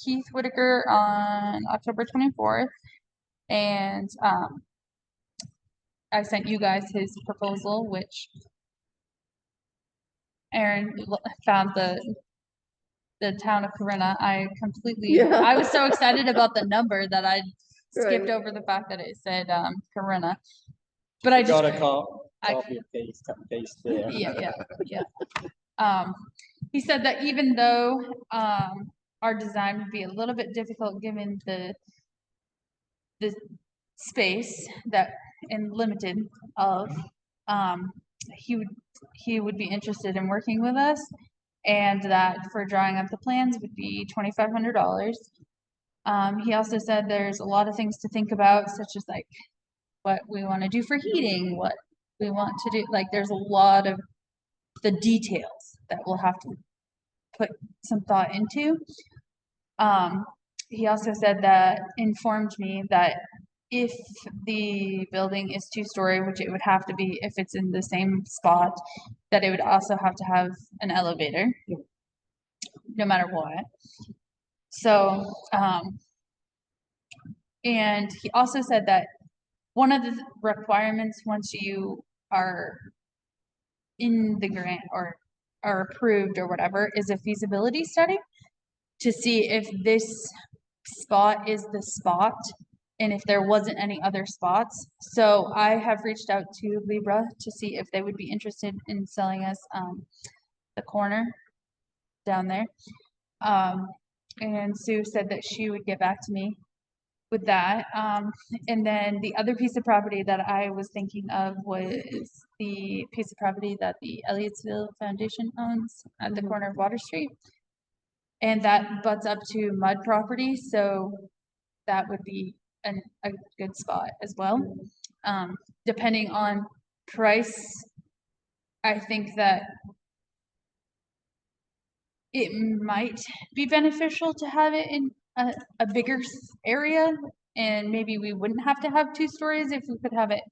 Keith Whitaker on October 24th, and, I sent you guys his proposal, which Aaron found the town of Corinna. I completely, Yeah. I was so excited about the number that I skipped Right. over the fact that it said, Corinna. But I just, Got a I- copy and paste, cut and paste there. yeah. He said that even though, our design would be a little bit difficult given the space that and limited of, he would be interested in working with us, and that for drawing up the plans would be $2,500. He also said there's a lot of things to think about, such as like what we want to do for heating, what we want to do, like there's a lot of the details that we'll have to put some thought into. He also said that, informed me that if the building is 2-story, which it would have to be if it's in the same spot, that it would also have to have an elevator, no matter what. So, and he also said that one of the requirements once you are in the grant or are approved or whatever is a feasibility study to see if this spot is the spot and if there wasn't any other spots. So I have reached out to Libra to see if they would be interested in selling us the corner down there. And Sue said that she would get back to me with that. And then the other piece of property that I was thinking of was the piece of property that the Elliottsville Foundation owns at the corner of Water Street. And that butts up to mud property, so that would be a good spot as well. Depending on price, I think that it might be beneficial to have it in a bigger area, and maybe we wouldn't have to have 2 stories if we could have it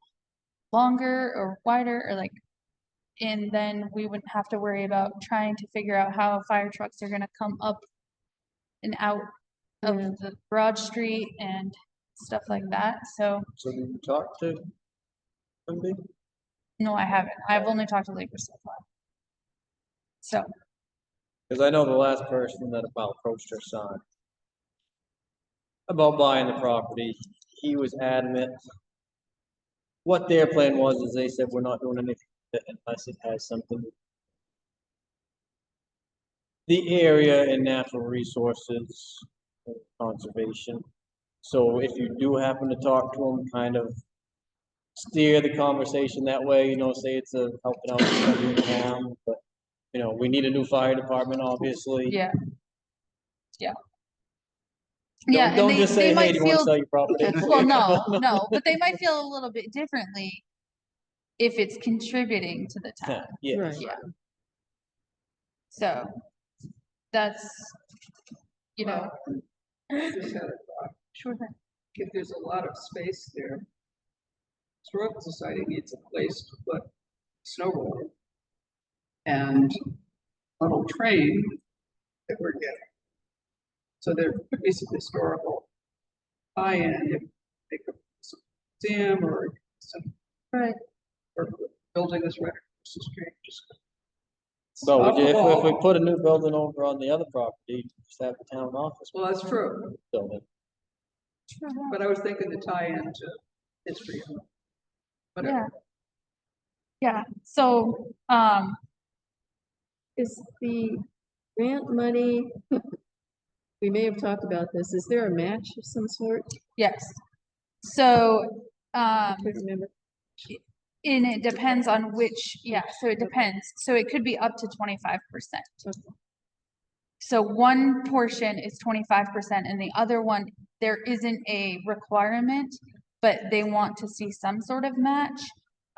longer or wider, or like, and then we wouldn't have to worry about trying to figure out how fire trucks are gonna come up and out of the Broad Street and stuff like that. So, So did you talk to somebody? no, I haven't. I've only talked to Labor so far. So, Cause I know the last person that about approached her son about buying the property, he was adamant. What their plan was is they said, we're not doing anything unless it has something. The area and natural resources, conservation. So if you do happen to talk to them, kind of steer the conversation that way, you know, say it's a helping out somebody in town, but, you know, we need a new fire department, obviously. yeah. Don't, Yeah, and don't just say, hey, might do you want to feel, sell your property? well, no, but they might feel a little bit differently if it's contributing to the town. Yeah, Right. Yeah. So, that's, you know, Just had a thought. sure thing. If there's a lot of space there, Historical Society needs a place to put snowboard and little train that we're getting. So there could be some historical tie-in if they could, some museum or some, Right. or building this right across the street. Just so off the if we wall. put a new building over on the other property, just have the town office Well, that's true. building. But I was thinking the tie-in to history. Whatever. Yeah, so, Is the grant money, we may have talked about this, is there a match of some sort? yes. So, I can't remember. and it depends on which, yeah, so it depends. So it could be up to 25%. Okay. So one portion is 25% and the other one, there isn't a requirement, but they want to see some sort of match.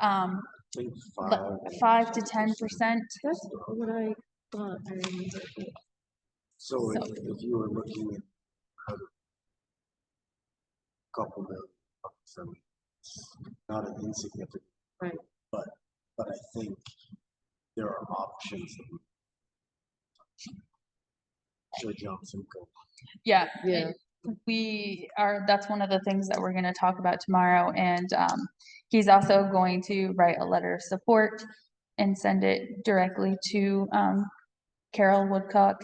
I think Like 5 to 10%. That's what I thought. I remember. So if you were looking at a couple million bucks, I mean, it's not an insignificant. Right. But I think there are options that we. Sure, Johnson, go. Yeah. Yeah. We are, that's one of the things that we're going to talk about tomorrow. And he's also going to write a letter of support and send it directly to Carol Woodcock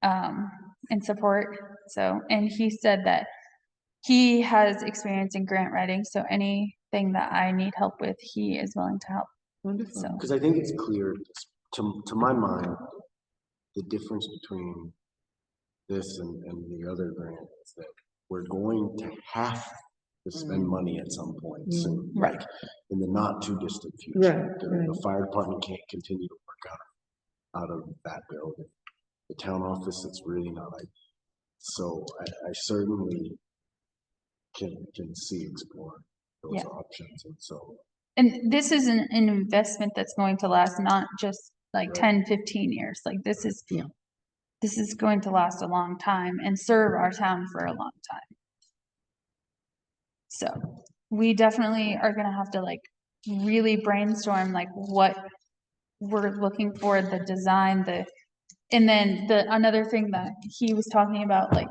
in support. So, and he said that he has experience in grant writing. So anything that I need help with, he is willing to help. Wonderful. So, Because I think it's clear to my mind, the difference between this and the other grant is that we're going to have to spend money at some point soon, Right. like in the not too distant future. Right, The right. fire department can't continue to work out of that building. The town office, it's really not like, so I certainly can see explore those Yeah. options. And so, and this is an investment that's going to last not just like Right. 10, 15 years. Like this is, Yeah. this is going to last a long time and serve our town for a long time. So we definitely are gonna have to like really brainstorm like what we're looking for, the design, and then another thing that he was talking about, like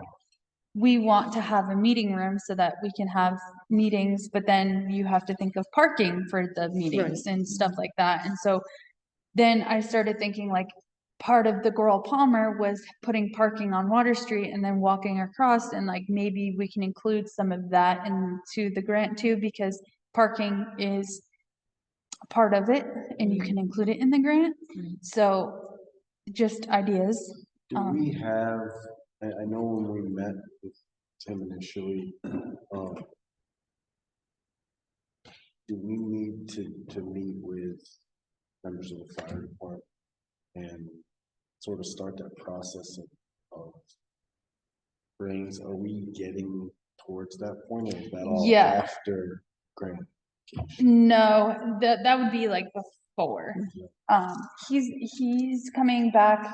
we want to have a meeting room so that we can have meetings, but then you have to think of parking for the meetings and stuff like that. And so then I started thinking like part of the Goral Palmer was putting parking on Water Street and then walking across, and like maybe we can include some of that into the grant too, because parking is part of it and you can include it in the grant. So just ideas. do we have, I know when we met with Tim initially, do we need to meet with members of the fire department and sort of start that process of brings, are we getting towards that point, or is that all Yeah. after grant? No, that would be like before. He's coming back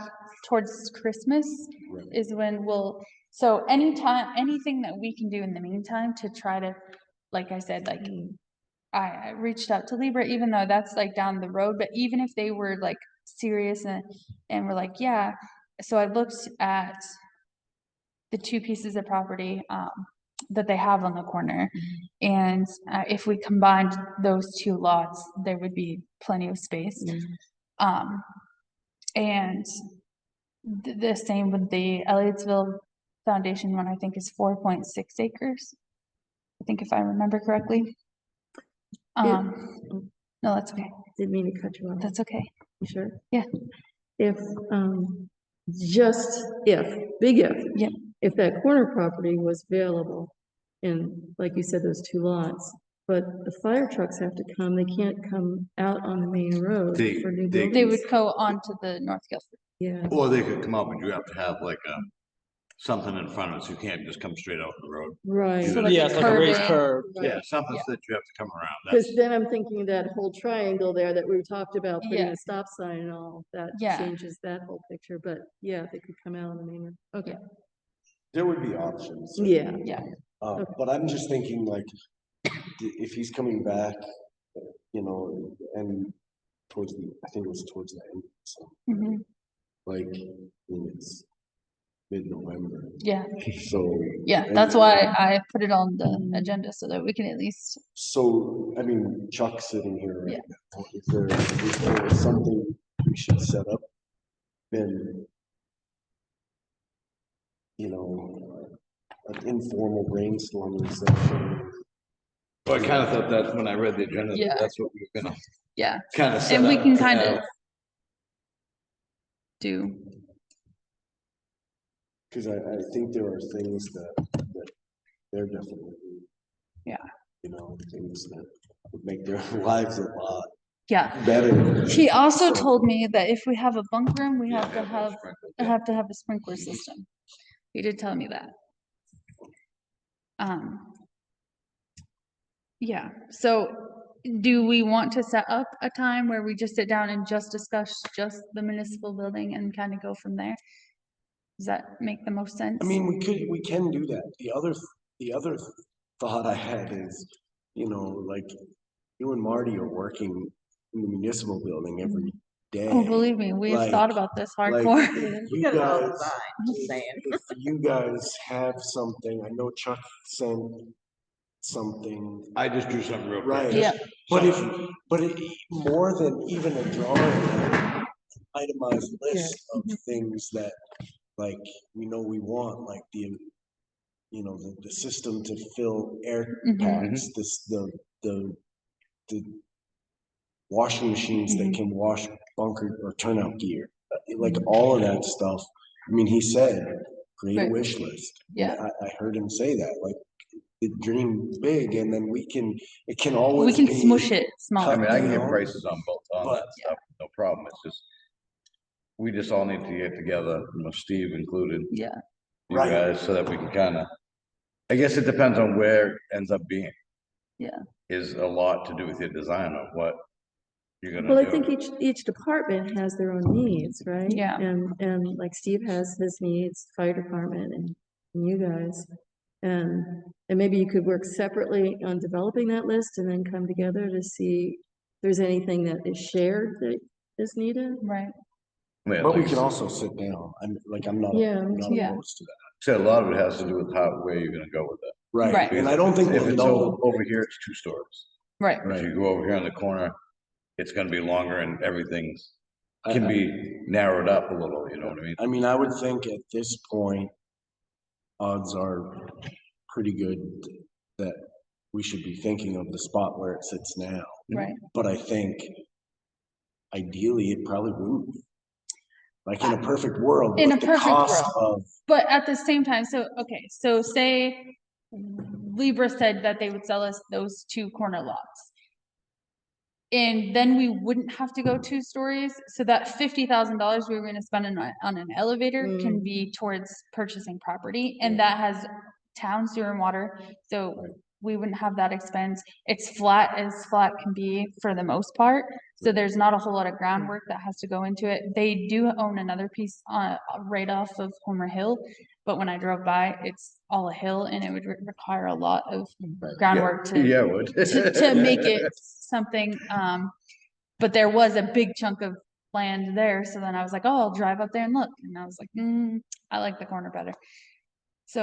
towards Christmas Right. is when so anytime, anything that we can do in the meantime to try to, like I said, like I reached out to Libra, even though that's like down the road, but even if they were like serious and were like, yeah. So I looked at the two pieces of property that they have on the corner. And if we combined those two lots, there would be plenty of space. And the same with the Elliottsville Foundation one, I think is 4.6 acres. I think if I remember correctly. No, that's okay. Didn't mean to cut you off. That's okay. You sure? Yeah. If, just if, big if. Yeah. If that corner property was available, and like you said, those two lots, but the fire trucks have to come, they can't come out on the main road They- for new they- buildings. They would go onto the North Guilford. Yeah, Or they could come up, but you have to have like something in front of us. You can't just come straight out the road. right. So like Yeah, it's like a raised curbing. curb. Yeah, something that you have to come around. Because That's, then I'm thinking that whole triangle there that we talked about, putting Yeah. a stop sign and all, that Yeah. changes that whole picture, but yeah, they could come out on the main road. Okay, There would be options. yeah. Yeah. But I'm just thinking like, if he's coming back, you know, and towards I think it was towards the end, so Mhm. like, I mean, it's mid-November, Yeah. so. Yeah. and- That's why I put it on the agenda so that we can at least, So, I mean, Chuck's sitting here right now. Is there something we should set up? Then, you know, an informal brainstorming session. Well, I kind of thought that when I read the agenda, Yeah. that's what we were gonna Yeah, kind of set and we up can to kind have. of do, Cause I think there are things that they're definitely. Yeah. You know, things that would make their lives a lot yeah. better. He also So- told me that if we have a bunk room, we Yeah, have to those have, sprinkled, yeah. a sprinkler system. He did tell me that. Yeah, so do we want to set up a time where we just sit down and just discuss just the municipal building and kind of go from there? Does that make the most sense? I mean, we can do that. The other thought I had is, you know, like you and Marty are working in the municipal building every day. Oh, believe me, we've Like- thought about this Like, hardcore. if We you got it all guys, designed, just saying. if you guys have something, I know Chuck sent something, I just drew something real quick. right? Yeah. But more than even a drawing, an itemized list of things that, like, we know we want, like you know, the system to fill air Mhm. packs, the washing machines that can wash bunker or turnout gear, like all of that stuff. I mean, he said, create a Right. wish list. Yeah. I heard him say that, like, dream big, and then it can always We can be smush it I smaller. mean, I can get No. prices on both, on But- that stuff, no problem, it's just, we just all need to get together, you know, Steve included, Yeah, you Right. guys, so that we can kind of, I guess it depends on where it ends up being. Yeah. Is a lot to do with your design of what you're gonna Well, I do. think each department has their own needs, right? Yeah. And like Steve has his needs, fire department and you guys. And maybe you could work separately on developing that list and then come together to see if there's anything that is shared that is needed. right. Yeah, But we like can I also sit down. I'm not Yeah, not yeah. opposed to that. said, a lot of it has to do with how, where you're gonna go with it. Right. Right. And I don't think If we'll it's know. over here, it's 2 stories. Right. If you go over here in the corner, it's gonna be longer and everything's, I- can I- be narrowed up a little, you know what I mean? I mean, I would think at this point, odds are pretty good that we should be thinking of the spot where it sits now. Right. But I think ideally it probably wouldn't be. Like in a perfect world, In but a the perfect cost world. of, But at the same time, so, okay, so say Libra said that they would sell us those 2 corner lots. And then we wouldn't have to go 2 stories, so that $50,000 we were gonna spend on an elevator can be towards purchasing property, and that has town sewer and water, so we wouldn't have that expense. It's flat as flat can be for the most part, so there's not a whole lot of groundwork that has to go into it. They do own another piece right off of Homer Hill, but when I drove by, it's all a hill and it would require a lot of groundwork to Yeah, it would. to make it something, but there was a big chunk of land there, so then I was like, oh, I'll drive up there and look, and I was like, I like the corner better. no, So,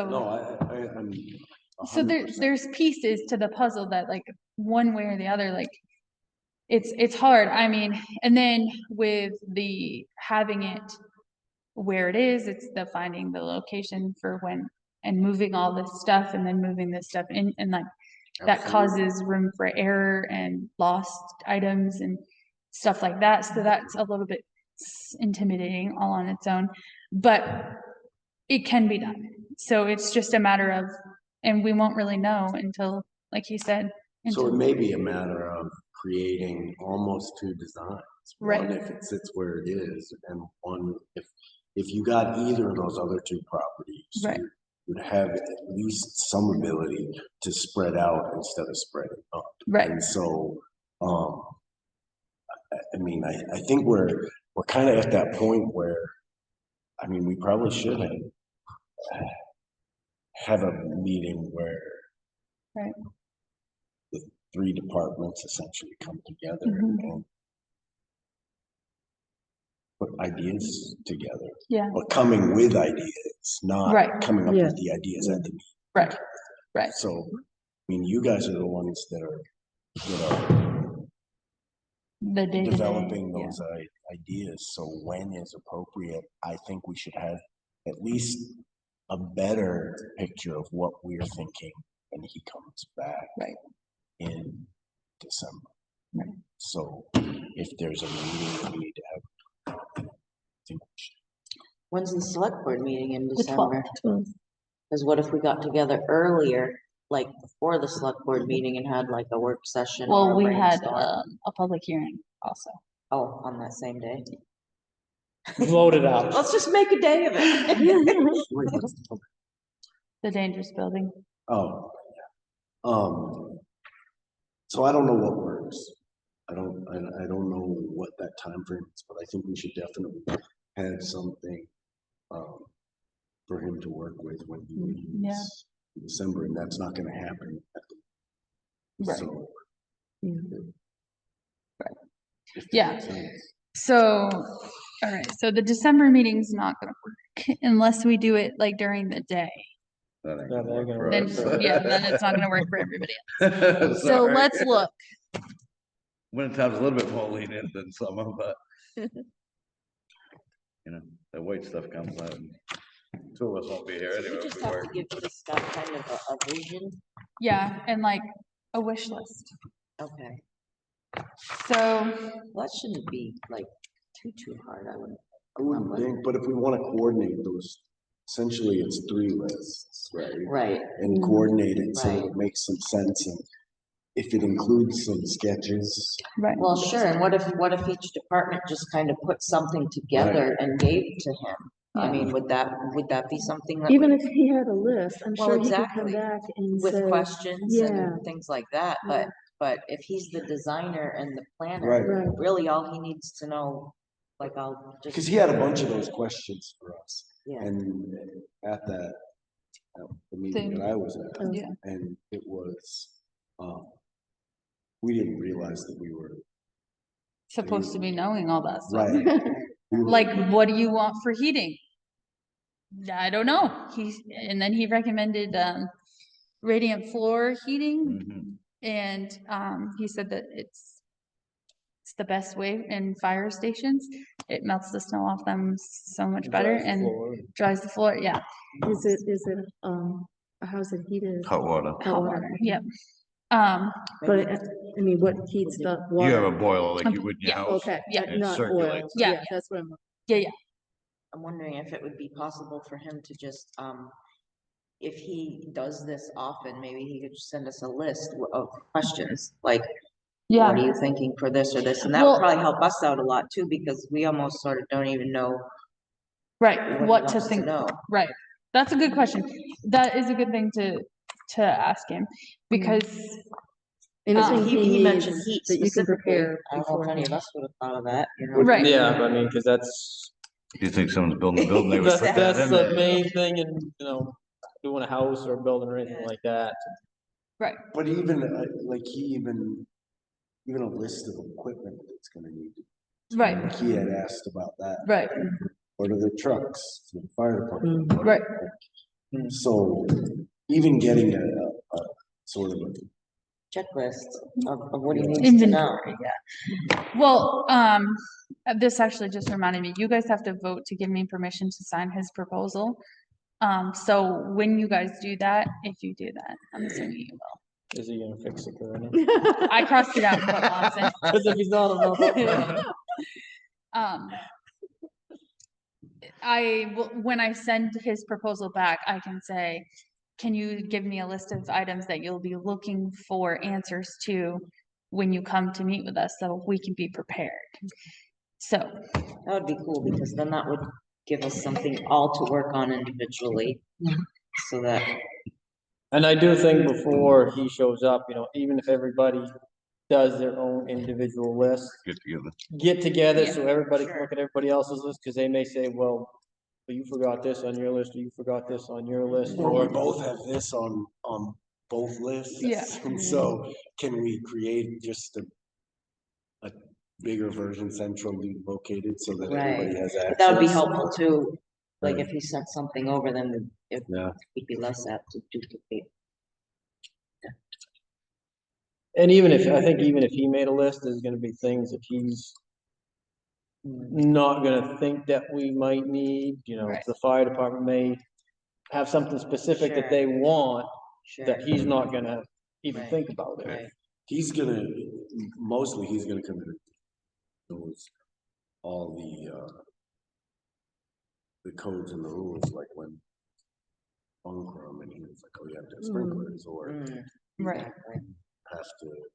I'm. so 100%. there's pieces to the puzzle that like one way or the other, like it's hard, I mean, and then with the having it where it is, it's the finding the location for when and moving all this stuff and then moving this stuff in and like that causes room for error and lost items and stuff like that. So that's a little bit intimidating all on its own, but it can be done. So it's just a matter of, and we won't really know until, like you said, So it until, may be a matter of creating almost 2 designs. Right. One if it sits where it is, and one if you got either of those other 2 properties, Right. you would have at least some ability to spread out instead of spreading up. right, And so, I mean, I think we're kind of at that point where, I mean, we probably should have a meeting where Right. the 3 departments essentially come together Mhm. and put ideas together, yeah, but coming with ideas, not Right. coming up Yeah. with the ideas at the meeting. right, right. So, I mean, you guys are the ones that are The day-to-day, developing yeah. those ideas. So when is appropriate, I think we should have at least a better picture of what we're thinking when he comes back. Right. In December. Right. So if there's a meeting we need to have, I think we should. When's the select board meeting in The 12th. December? Because what if we got together earlier, like before the select board meeting and had like a work session or Well, a we had brainstorm? a public hearing also. Oh, on that same day? Vote it out. Let's just make a day of it. Wait, what's the- The dangerous building. Oh, yeah. So I don't know what works. I don't know what that time frame is, but I think we should definitely have something, for him to work with when he leaves in December, and that's not gonna happen. Right. So, if that Yeah. makes sense. So, all right, so the December meeting's not gonna work unless we do it like during the day. That ain't Yeah, gonna they're work gonna for Then, us. yeah, then it's not gonna work for everybody else. So Sorry. let's look. Wintertime's a little bit more lenient than summer, but you know, the white stuff comes out. And two of us won't be here We anyway. just if we have work. to give this guy kind of a vision. Yeah, and like a wish list. Okay, So, well, that shouldn't be like too hard, I wouldn't. I wouldn't think, but if we wanna coordinate those, essentially it's 3 lists, right? Right, And coordinate it so that Right. it makes some sense, and if it includes some sketches. right, well, sure, and what if each department just kind of put something together and gave to him? I Yeah. mean, would that be something that? Even if he had a list, I'm Well, sure he could come exactly. back and With say, questions yeah. and things like that, but if he's the designer and the planner, Right. right, really all he needs to know, like I'll just. Because he had a bunch of those questions for us, Yeah, and at the meeting Thing. that I was at, Oh. yeah, and it was, we didn't realize that we were, supposed to be knowing all that stuff. right. We were- Like, what do you want for heating? I don't know. And then he recommended radiant floor heating, Mhm. and he said that it's the best way in fire stations. It melts the snow off them so much better Dries the and floor. dries the floor. Yeah, is it, how's it heated? Hot water. hot water. Yep. But, I mean, what heats the You have water? a boiler like you would in your Yeah. house. Okay, Yeah. It not oil, circulates. Yeah. yeah, that's what I'm. I'm wondering if it would be possible for him to just, if he does this often, maybe he could just send us a list of questions, like, what are Yeah. you thinking for this or this? And that Well- would probably help us out a lot too, because we almost sort of don't even know Right. he What to wants think. know. Right. That's a good question. That is a good thing to ask him because Anything He mentioned needs heat that you can specifically. prepare I don't know if any of beforehand. us would have thought of that, you know? Right. Yeah, I mean, because that's, Do you think someone's building a building, they would put that that's in the there? main thing in, doing a house or building or anything like that. But even, like, even a list of equipment that's gonna need, right. like, he had asked about that. Right. What are the trucks for the fire department? What- Right. So even getting a sort of a Checklist of what he needs to know. Inventory. Yeah. Well, this actually just reminded me, you guys have to vote to give me permission to sign his proposal. So when you guys do that, if you do that, I'm assuming you will. Is he gonna fix it or anything? I crossed it out and put Monson. Because if he's not, I'm not voting on it. When I send his proposal back, I can say, can you give me a list of items that you'll be looking for answers to when you come to meet with us so we can be prepared? So, That would be cool, because then that would give us something all to work on individually, so that, And I do think before he shows up, even if everybody does their own individual list, Get together. Yeah, so everybody can sure. look at everybody else's list, because they may say, well, you forgot this on your list, or you forgot this on your list, Or we or, both have this on both lists. Yeah. And so can we create just a bigger version centrally located so that Right. everybody has access? but that would be helpful too. Like Right. if he sent something over, then it Yeah. would be less apt to duplicate. and I think even if he made a list, there's gonna be things that he's not gonna think that we might need, Right. the fire department may have something specific that Sure. they want, Sure. that he's not gonna even Right. think about it. Right. He's gonna, mostly he's gonna come in and knows all the codes and the rules, like when Bunkrum, and he was like, oh, you have to have sprinklers, or Mm, Right. exactly. have to,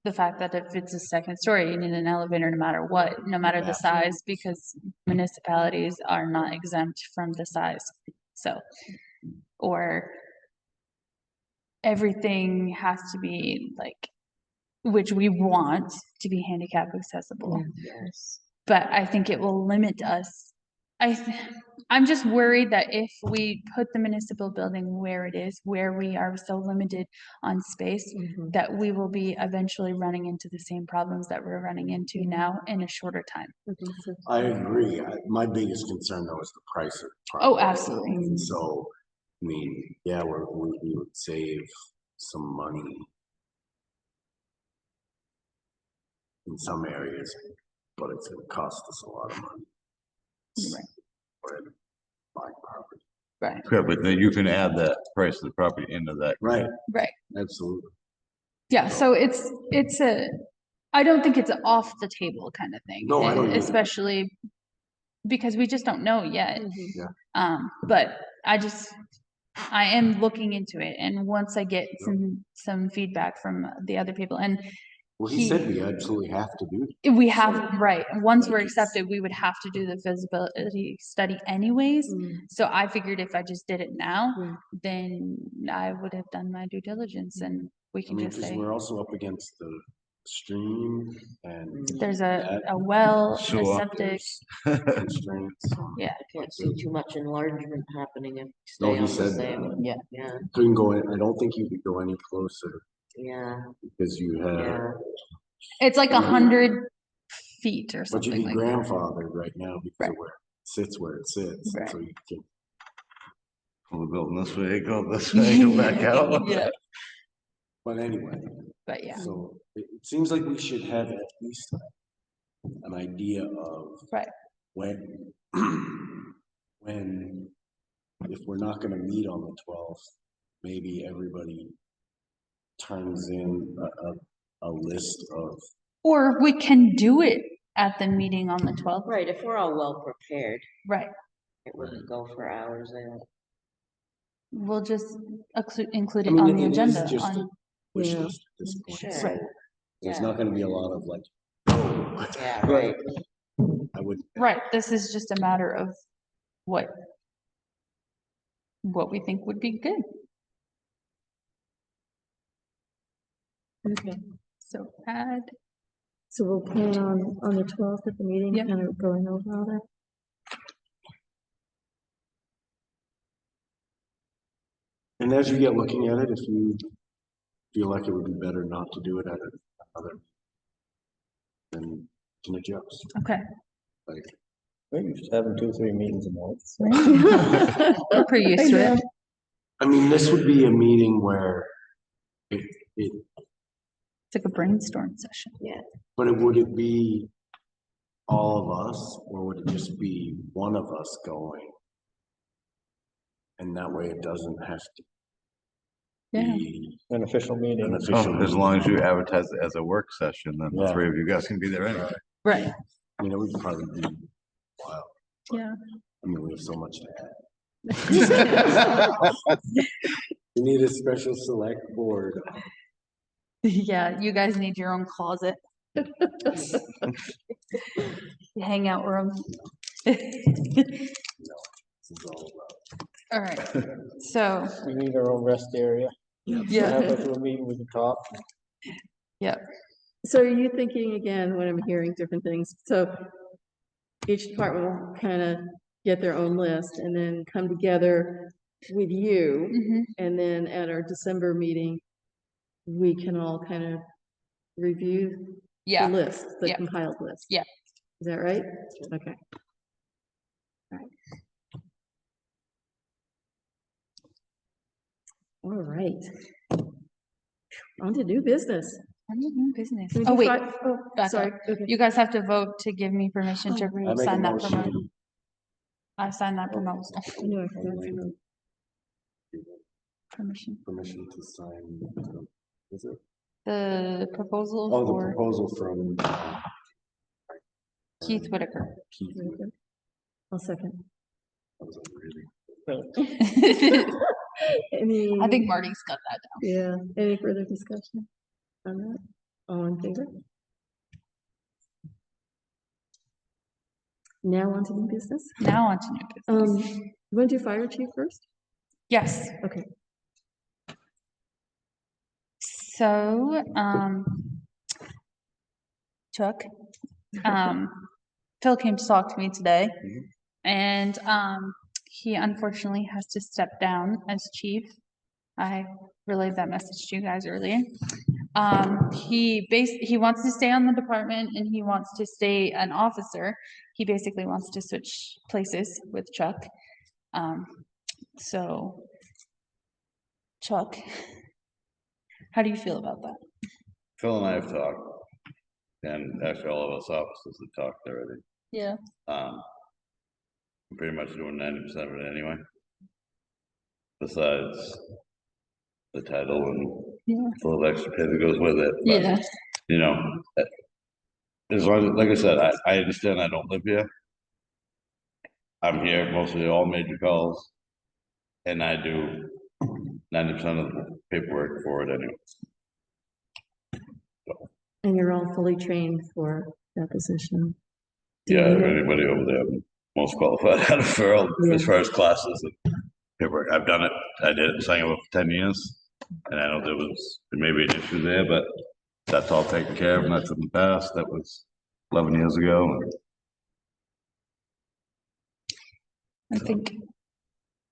The fact that if it's a second story, you need an elevator no matter what, no matter the size, because municipalities are not exempt from the size. So, or everything has to be like, which we want to be handicap accessible. Yes. But I think it will limit us. I'm just worried that if we put the municipal building where it is, where we are so limited on space, Mhm. that we will be eventually running into the same problems that we're running into now in a shorter time. I think so. I agree. My biggest concern though is the price of Oh, property. absolutely. And so, I mean, yeah, we would save some money in some areas, but it's gonna cost us a lot of money. Right. For buying property. Right, Yeah, but then you can add that price of the property into that. Right, right. absolutely. Yeah, so I don't think it's off the table kind of thing. No, I don't either. Especially because we just don't know yet. Mhm. But I am looking into it, and once I get some feedback from the other people, and Well, he said we absolutely have to do. we have, So, right, once like we're it's- accepted, we would have to do the feasibility study anyways. Mm. So I figured if I just did it now, Mm. then I would have done my due diligence, and we I can mean, just because say, we're also up against the stream and there's that a well, a Sewer. septic, constraints. yeah. I can't see too much enlargement happening if we No, stay he on the said same. that. Yeah. Yeah, Couldn't go in, I don't think you could go any closer yeah, because you have, yeah. It's like 100 feet or but you'd something be like that. grandfathered right now because Right. of where it sits where it sits. Right. So you can, Pull the building this way, go this way, go back out. Yeah, but anyway, but yeah, so it seems like we should have at least an idea of right, when, when, if we're not gonna meet on the 12th, maybe everybody turns in a list of, or we can do it at the meeting on the 12th, Right, if we're all well prepared, right? it wouldn't go for hours. I don't. We'll just include I it mean, on the it is agenda just a on, wish Yeah. list at this point. Sure. So Right. there's Yeah. not gonna be a lot of like, Yeah, but right. I would, right, this is just a matter of what we think would be good. Okay, So add, so we'll plan on the 12th at the meeting, Yep. kind of going over all that. and as you get looking at it, if you feel like it would be better not to do it at another, then you can adjust. okay. Like, We're used to having 2 or 3 meetings a month. so. We're pretty used to it. I mean, this would be a meeting where it, It's like a brainstorm session. but would it be all of us, or would it just be one of us going? And that way it doesn't have to Yeah. be An official meeting. an official. Oh, as long as you advertise it as a work session, then the Yeah. 3 of you guys can be there anyway. Right, I mean, it would probably be wild. yeah. I mean, we have so much to add. We need a special select board. Yeah, you guys need your own closet. Hangout room. This is all about. All right, so, We need our own rest area. yeah, Halfway through a meeting, we can talk. So are you thinking again, when I'm hearing different things, so each department will kind of get their own list and then come together with you, mhm, and then at our December meeting, we can all kind of review the yeah, list, the Yeah. compiled list? Yeah. Is that right? Okay. All right. On to new business. I'm in new business. Can we Oh, do wait, five? Oh, back sorry. up. Okay. You guys have to vote to give me permission to I make a sign that for my. motion I signed that proposal. I knew I forgot to. Elena, Permission. permission to sign, is it? The proposal Oh, the for proposal from Keith Whitaker. Keith. Okay. I'll second. That was a really, Any? I think Marty's got that down. Yeah, any further discussion on that? All in favor? Now on to new business. Now on to new business. You want to do fire chief first? Yes. Okay. So, Chuck, Phil came to talk to me today, and he unfortunately has to step down as chief. I relayed that message to you guys earlier. He wants to stay on the department and he wants to stay an officer. He basically wants to switch places with Chuck. So, Chuck, how do you feel about that? Phil and I have talked, and actually all of us officers have talked already. Yeah. I'm pretty much doing 90% of it anyway. Besides the title and Yeah. a little extra pay that goes with it. But, Yeah. you know, as long as, like I said, I understand I don't live here. I'm here mostly all major calls, and I do 90% of the paperwork for it anyway. And you're all fully trained for that position. Do you Yeah, need it? anybody over there, most qualified out of Furl, as far as classes and paperwork. I've done it. I did it in Sangerville for 10 years. And I know there was maybe an issue there, but that's all taken care of and that's in the past. That was 11 years ago. I think.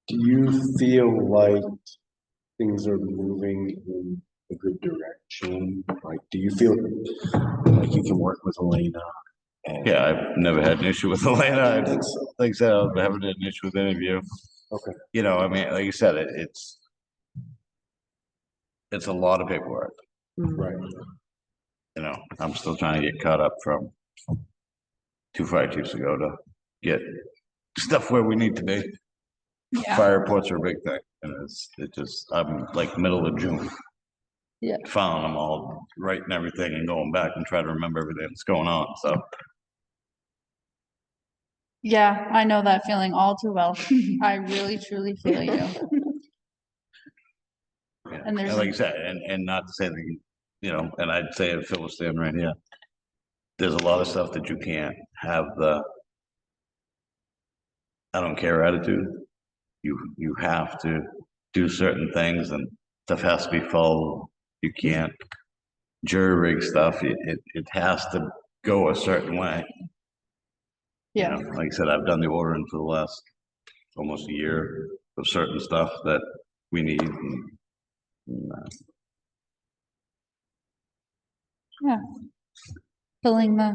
do you feel like things are moving in a good direction? Like, do you feel like you can work with Elena? And Yeah, I've never had an issue with Elena. I think so. Like I said, I haven't had an issue with any of you. Okay. You know, I mean, like you said, it's a lot of paperwork. Right. You know, I'm still trying to get caught up from 2 fire chiefs ago to get stuff where we need to be. Yeah. Fire reports are a big thing, and I'm like middle of June. Yeah. Found them all, writing everything and going back and try to remember everything that's going on, so. Yeah, I know that feeling all too well. I really truly feel you. Yeah. And there's- like I said, and not to say that, you know, and I'd say if Phil was standing right here, there's a lot of stuff that you can't have the I don't care attitude. You have to do certain things and stuff has to be followed. You can't jury rig stuff. It has to go a certain way. Yeah. You know, like I said, I've done the ordering for the last almost a year of certain stuff that we need. Yeah. Filling the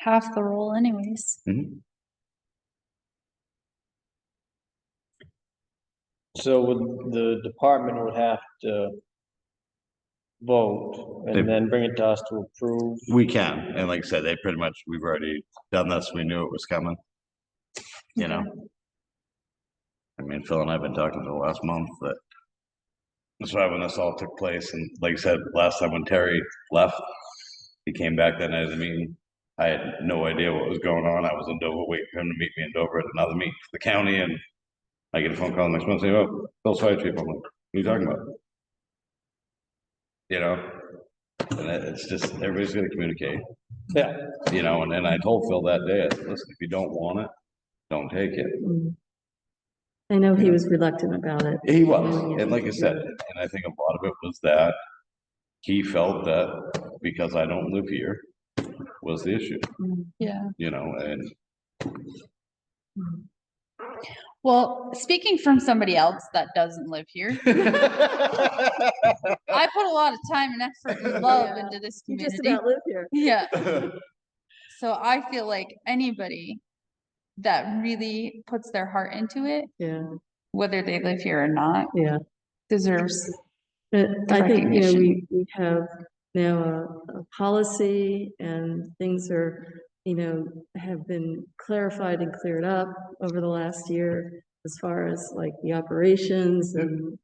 half the role anyways. Mhm. So the department would have to vote They- and then bring it to us to approve. We can, and like I said, we've already done this. We knew it was coming. You know, I mean, Phil and I have been talking for the last month, but that's why when this all took place, and like I said, last time when Terry left, he came back that night of the meeting. I had no idea what was going on. I was in Dover waiting for him to meet me in Dover at another meeting for the county, and I get a phone call next month saying, "Oh, Phil's fire chief." I'm like, "What are you talking about?" You know, and it's just everybody's gonna communicate. Yeah. You know, and I told Phil that day, I said, "Listen, if you don't want it, don't take it." Mm. I know he was reluctant about it. He was, and like I said, and I think a lot of it was that he felt that because I don't live here was the issue, Yeah. you know, and Well, speaking from somebody else that doesn't live here, I put a lot of time and effort and love Yeah. into this You just community. about live here. Yeah. So I feel like anybody that really puts their heart into it, Yeah, whether they live here or not, yeah. deserves. But I think, you know, recognition. we have now a policy and things are, you know, have been clarified and cleared up over the last year as far as like the operations and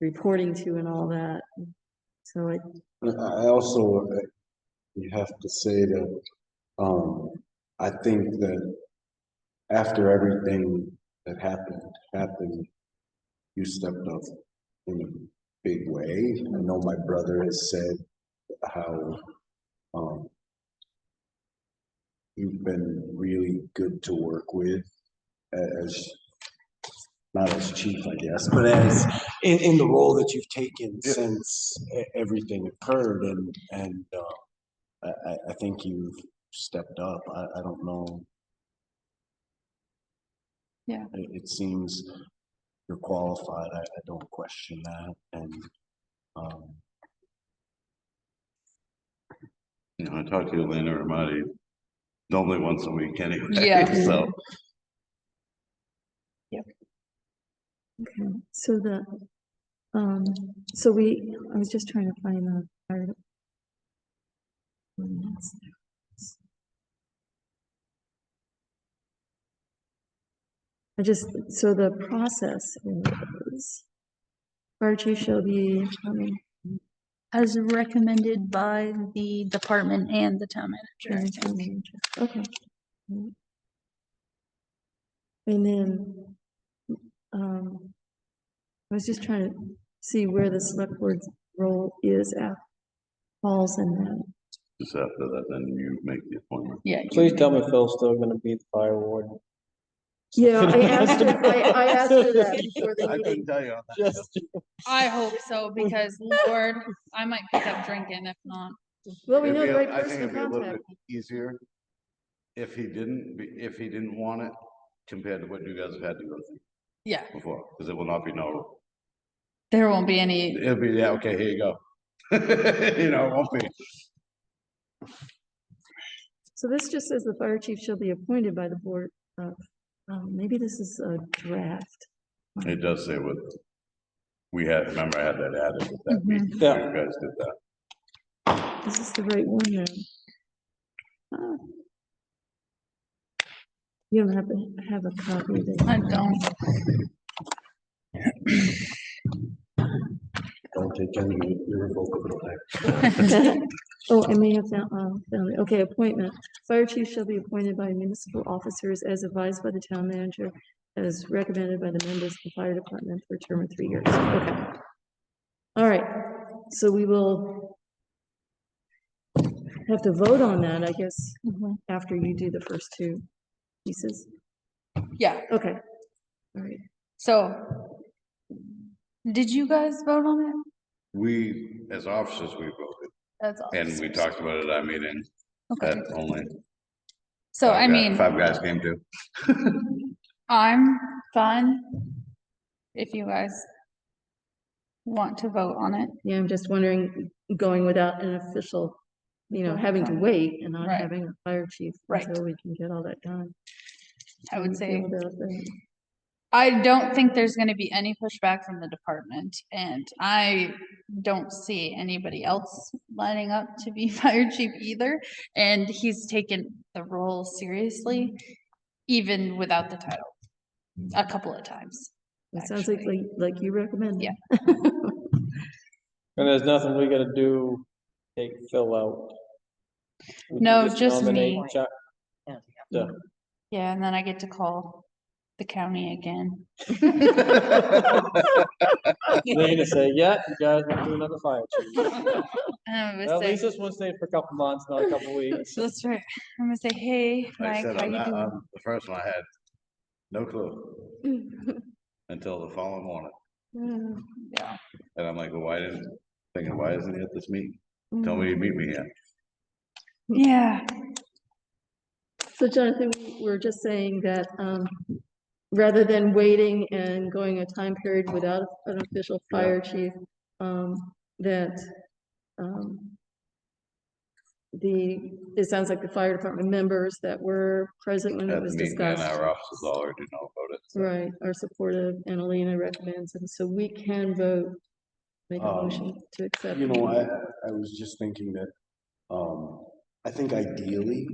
reporting to and all that. So I also, you have to say that, I think that after everything that happened, you stepped up in a big way. I know my brother has said how, you've been really good to work with as, not as chief, I guess, but as in the role that you've taken since everything occurred, and I think you've stepped up. I don't know. Yeah. It seems you're qualified. I don't question that, and You know, I talk to Elena or Marty normally once a week anyway. Yeah. So okay, so I was just trying to find the part. So the process is, fire chief shall be, As recommended by the department and the town manager. okay. And then, I was just trying to see where the select board's role is at, falls in that. just after that, then you make the appointment. Yeah. Please tell me Phil's still gonna be the fire warden. Yeah, I asked her, I asked her that before the I meeting. couldn't tell you on that. Just, I hope so, because Lord, I might pick up drinking if not. Well, we know the right I think person to it'd be a little contact. bit easier if he didn't want it compared to what you guys have had to go through Yeah, before, because it will not be no, there won't be any, it'll be, yeah, okay, here you go. You know, it won't be. So this just says the fire chief shall be appointed by the board of, maybe this is a draft. It does say what, remember I had that added with that meeting, you Yeah. guys did that. Is this the right one then? Ah. You don't have to have a copy of it. I don't. don't take any irrevocable action. Oh, I may have found it. Okay, appointment. Fire chief shall be appointed by municipal officers as advised by the town manager, as recommended by the members of the fire department for a term of 3 years. Okay. All right, so we will have to vote on that, I guess, after you do the first two pieces. Yeah, Okay. All right. so did you guys vote on it? We, as officers, we voted, That's all. and we talked about it at our meeting, Okay, that only so I mean, five guys came to. I'm fine if you guys want to vote on it. Yeah, I'm just wondering, going without an official, having to wait and not Right. having a fire chief Right. until we can get all that done. I would say, Feel about that. I don't think there's gonna be any pushback from the department, and I don't see anybody else lining up to be fire chief either. And he's taken the role seriously, even without the title, a couple of times. It sounds like, actually. like you recommend. Yeah. and there's nothing we gotta do, take Phil out. We can No, just nominate me. Chuck. Yeah. Yeah. Yeah, and then I get to call the county again. They're gonna say, yeah, you guys want to do another fire chief. And I'm Well, gonna at least say, this one stayed for a couple months, not a couple weeks. that's right. I'm gonna say, hey, I Mike, said how on you that, doing? the first one I had no clue until the following morning. Yeah. And I'm like, well, why isn't he at this meeting? Tell me you meet me here. Yeah, So Jonathan, we were just saying that, rather than waiting and going a time period without an official fire chief, that, it sounds like the fire department members that were present when it At the was meeting, and discussed, our officers already know about it. so. right, are supportive, and Alina recommends, and so we can vote, make a motion to accept. I was just thinking that, I think ideally,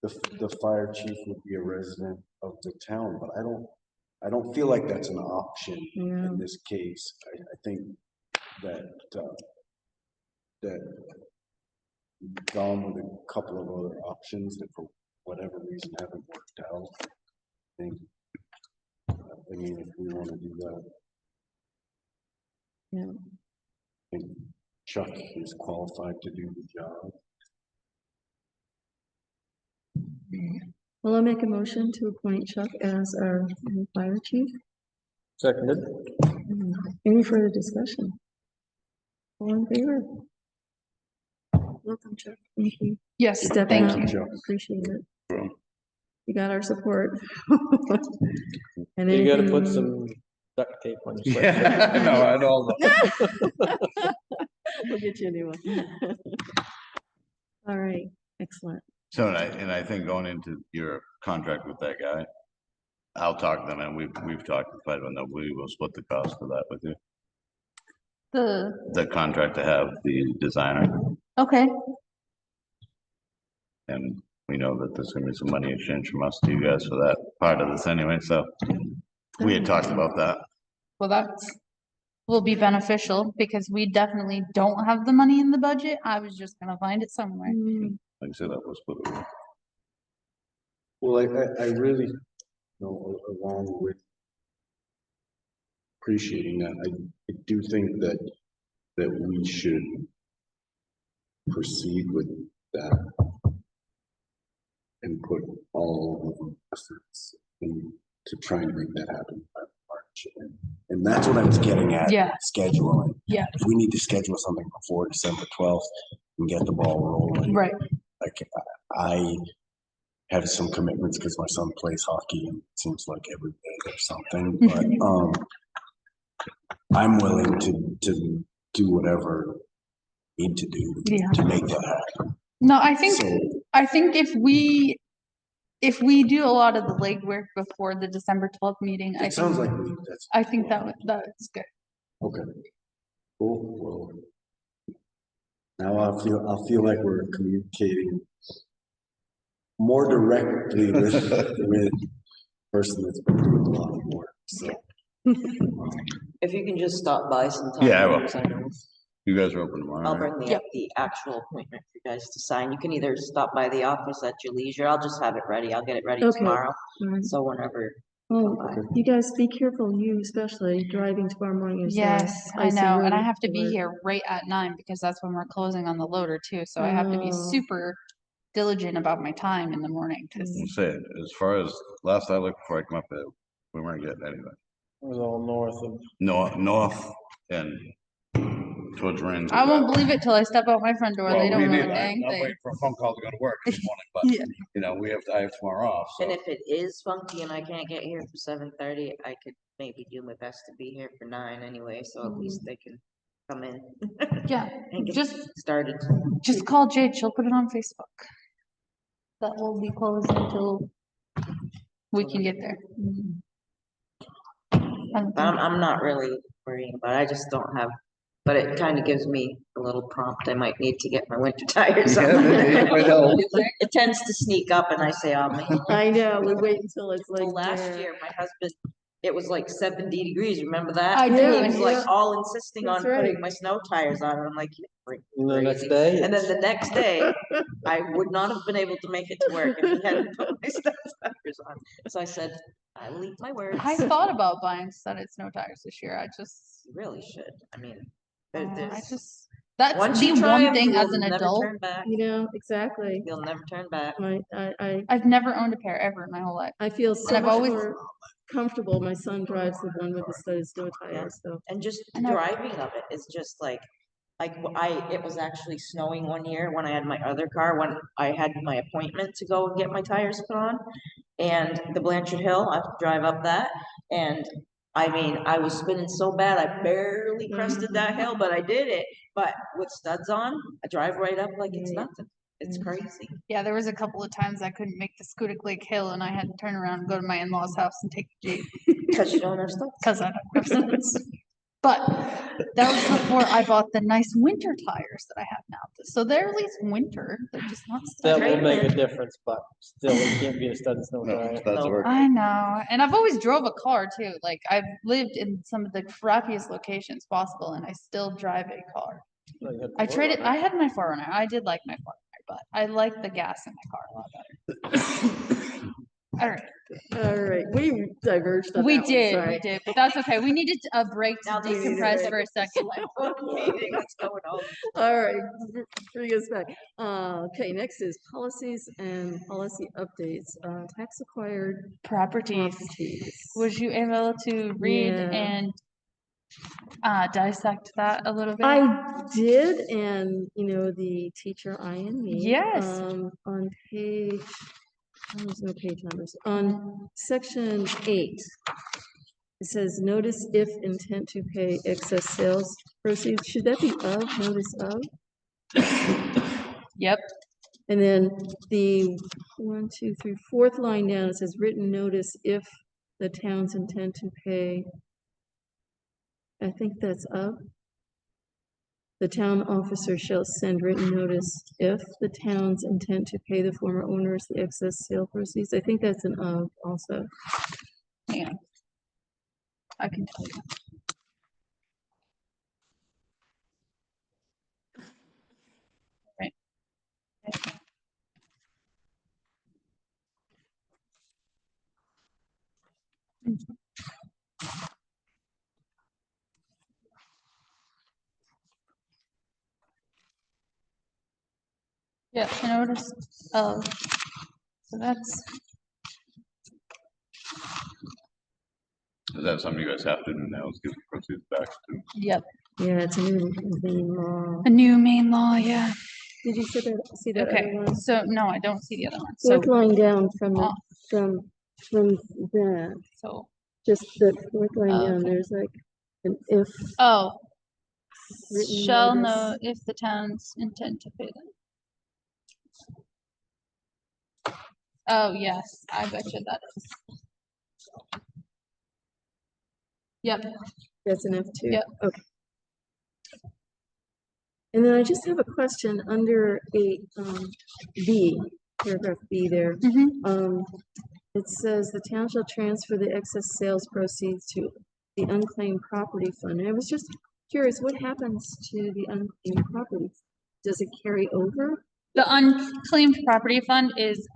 the fire chief would be a resident of the town, but I don't feel like that's an option Yeah. in this case. I think that, that we've gone with a couple of other options that for whatever reason haven't worked out. I mean, if we want to do that, Yeah. I think Chuck is qualified to do the job. Well, I'll make a motion to appoint Chuck as our new fire chief. Seconded. Any further discussion? All in favor? Welcome, Chuck. Thank you. Yes, Stepping thank up. you. Chuck. Appreciate it. Sure. You got our support. And You gotta put anything- some duct tape on your sweatshirt. Yeah, no, I don't know. We'll get you a new one. All right, excellent. So, and I think going into your contract with that guy, I'll talk to them, and we've talked, but we will split the cost of that with you. The contract to have the designer, Okay, and we know that there's gonna be some money exchange from us to you guys for that part of this anyway, so we had talked about that. well, will be beneficial because we definitely don't have the money in the budget. I was just gonna find it somewhere. Mm, Like I said, that was split. Well, I really, along with appreciating that, I do think that we should proceed with that and put all of the efforts into trying to make that happen by March. And that's what I was getting at. Yeah. Scheduling. Yeah. If we need to schedule something before December 12th and get the ball rolling. Right. Like I have some commitments because my son plays hockey and it seems like every day there's something, but I'm willing to do whatever I need to do Yeah. to make that happen. No, I think if we do a lot of the legwork before the December 12th meeting, It sounds like that's I think that's good. okay. Cool. Well, now I'll feel like we're communicating more directly with the person that's been doing a lot of work. So If you can just stop by sometime. Yeah, I will. because know You guys are open tomorrow, I'll right? bring Yep. the actual appointment for you guys to sign. You can either stop by the office at your leisure. I'll just have it ready. I'll get it ready Okay. tomorrow. all right. So whenever. Oh, you guys be careful, you especially driving tomorrow morning. is, Yes, I icy know, and I road have to be work. here right at 9 because that's when we're closing on the loader too, so I have to be Oh. super diligent about my time in the morning, I'm 'cause saying, as far as last I looked before I come up there, we weren't getting anything. It was all north of, North and towards Range. I won't believe it till I step out my front door, they don't know a dang I'm thing. waiting for a phone call to go to work this morning, but, Yeah. you know, I have tomorrow off, so. And if it is funky and I can't get here for 7:30, I could maybe do my best to be here for 9 anyway, so at least they can come in. Yeah, And get just started. call Jade, she'll put it on Facebook. That will be closed until we can get there. But I'm not really worrying about it. I just don't have, but it kind of gives me a little prompt. I might need to get my winter tires on. Yeah, maybe it might help. It tends to sneak up and I say, oh, man. I know, we wait until it's like. Well, last there. year, my husband, it was like 70 degrees, remember that? I And do, He was like yeah. all insisting on That's right. putting my snow tires on, and I'm like, you're and the next crazy. day. And then it's- the next day, I would not have been able to make it to work if he hadn't put my snow tires on. So I said, I'll eat my words. I thought about buying studded snow tires this year, I just, You really should, I mean, I there's, just, that's once the you try one them, thing as you'll an never adult. turn back. You know, exactly. You'll never turn back. I've never owned a pair ever in my whole life. I feel so And I've much always- more comfortable. My son drives the one with the studded snow tires, so. And just And I- driving of it is just like it was actually snowing one year when I had my other car, when I had my appointment to go and get my tires put on. And the Blanchard Hill, I have to drive up that, and I mean, I was spinning so bad, I barely crested that hill, but I did it. But with studs on, I drive right up like it's nothing. It's crazy. Yeah, there was a couple of times I couldn't make the Scoodic Lake Hill and I had to turn around and go to my in-laws' house and take the Jeep Cause you don't have studs. because I don't have studs. But That was before I bought the nice winter tires that I have now. So they're at least winter. They're just not That stud. will make a difference, but still, it can't be a stud and snow No, tire. that's work. I know. And I've always drove a car too. Like I've lived in some of the crappiest locations possible and I still drive a car. No, you had I the traded, Forerunner. I had my 4Runner. I did like my 4Runner, but I like the gas in my car a lot better. All right. All right, we diverged on We that one, did, sorry. but that's okay. We needed a break to Now this is decompress the for a second. Meeting that's going on. All right, bring us back. Okay, next is policies and policy updates, tax acquired Properties. properties. Was you able to read Yeah. and dissect that a little bit? I did, and you know, the teacher I and me. Yes. On page, there's no page numbers, on section 8. It says, notice if intent to pay excess sales proceeds. Should that be of, notice of? Yep. And then the 1, 2, 3, fourth line down, it says written notice if the towns intend to pay. I think that's of. The town officer shall send written notice if the towns intend to pay the former owners the excess sale proceeds. I think that's an of also. Hang on. I can tell you. Right. Yeah, notice of. So that's, Is that something you guys have to do now, is give the proceeds back to? yep, Yeah, it's a new law. a new main law, yeah. Did you see that Okay, other one? so no, I don't see the other one. So, Fourth line down from uh, from that, so, just the fourth line down, okay. there's like an if. oh, Written shall notice. know if the towns intend to pay them. Oh, yes, I bet you that is. Yep, That's an F2? Yep. Okay. And then I just have a question under B, paragraph B there. mhm. It says the town shall transfer the excess sales proceeds to the unclaimed property fund. And I was just curious, what happens to the unclaimed property? Does it carry over? The unclaimed property fund is,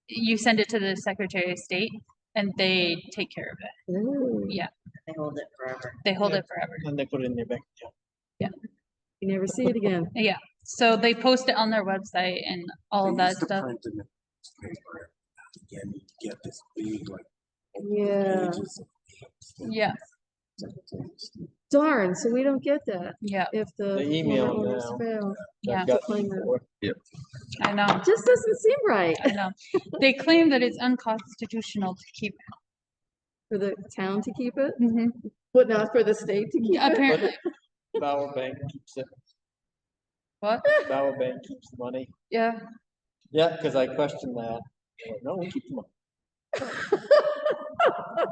you send it to the Secretary of State and they take care of it. Oh, Yeah, They hold it forever. they hold Yeah. it forever. And they put it in their bank account. you never see it again. Yeah, so they post it on their website and all of They that used to stuff. print in the newspaper. Again, you get this big, like. Yeah. pages of names. Yeah, Darn, so we don't get that yeah, if the They email former them owners now. fail. yeah, I've got claim that. before. I know, Just doesn't seem right I know. They claim that it's unconstitutional to keep for the town to keep it, it. but not for the state to keep it. Apparently, Bauer Bank keeps it. what? Bauer Bank keeps the money. Yeah, Yeah, because I questioned that. They're like, no, we keep the money.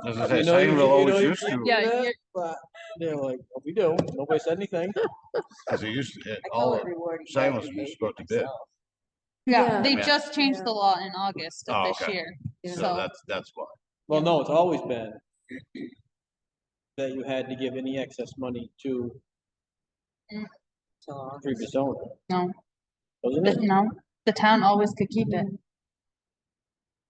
As I say, You know, you- Sangerville you always know, you used to, can't do Yeah, that, you're- But they're like, oh, we do. Nobody said anything. because it used to, I all call of it rewarding. Sangerville used to go out to bid. yeah, they Yeah. just changed the law in August Oh, of this okay. year. Yeah. So So, that's why. Well, no, it's always been that you had to give any excess money to previous owner, no, wasn't it? no, the town always could keep it.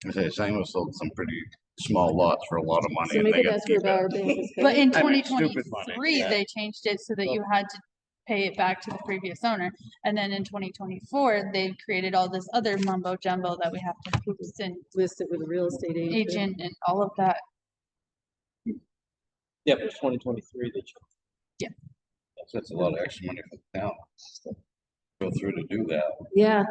I say Sangerville sold some pretty small lots for a lot of money. So and maybe they got that's to where keep it. Bauer Bank is. But in I mean, 2023, stupid money, yeah. they changed it so that you had to pay it back to the previous owner. And then in 2024, they created all this other mumbo jumbo that we have to post and Listed with a real estate agent. agent and all of that. Yeah, it was 2023 that you. That's a lot of extra money for the town. Go through to do that. Yeah,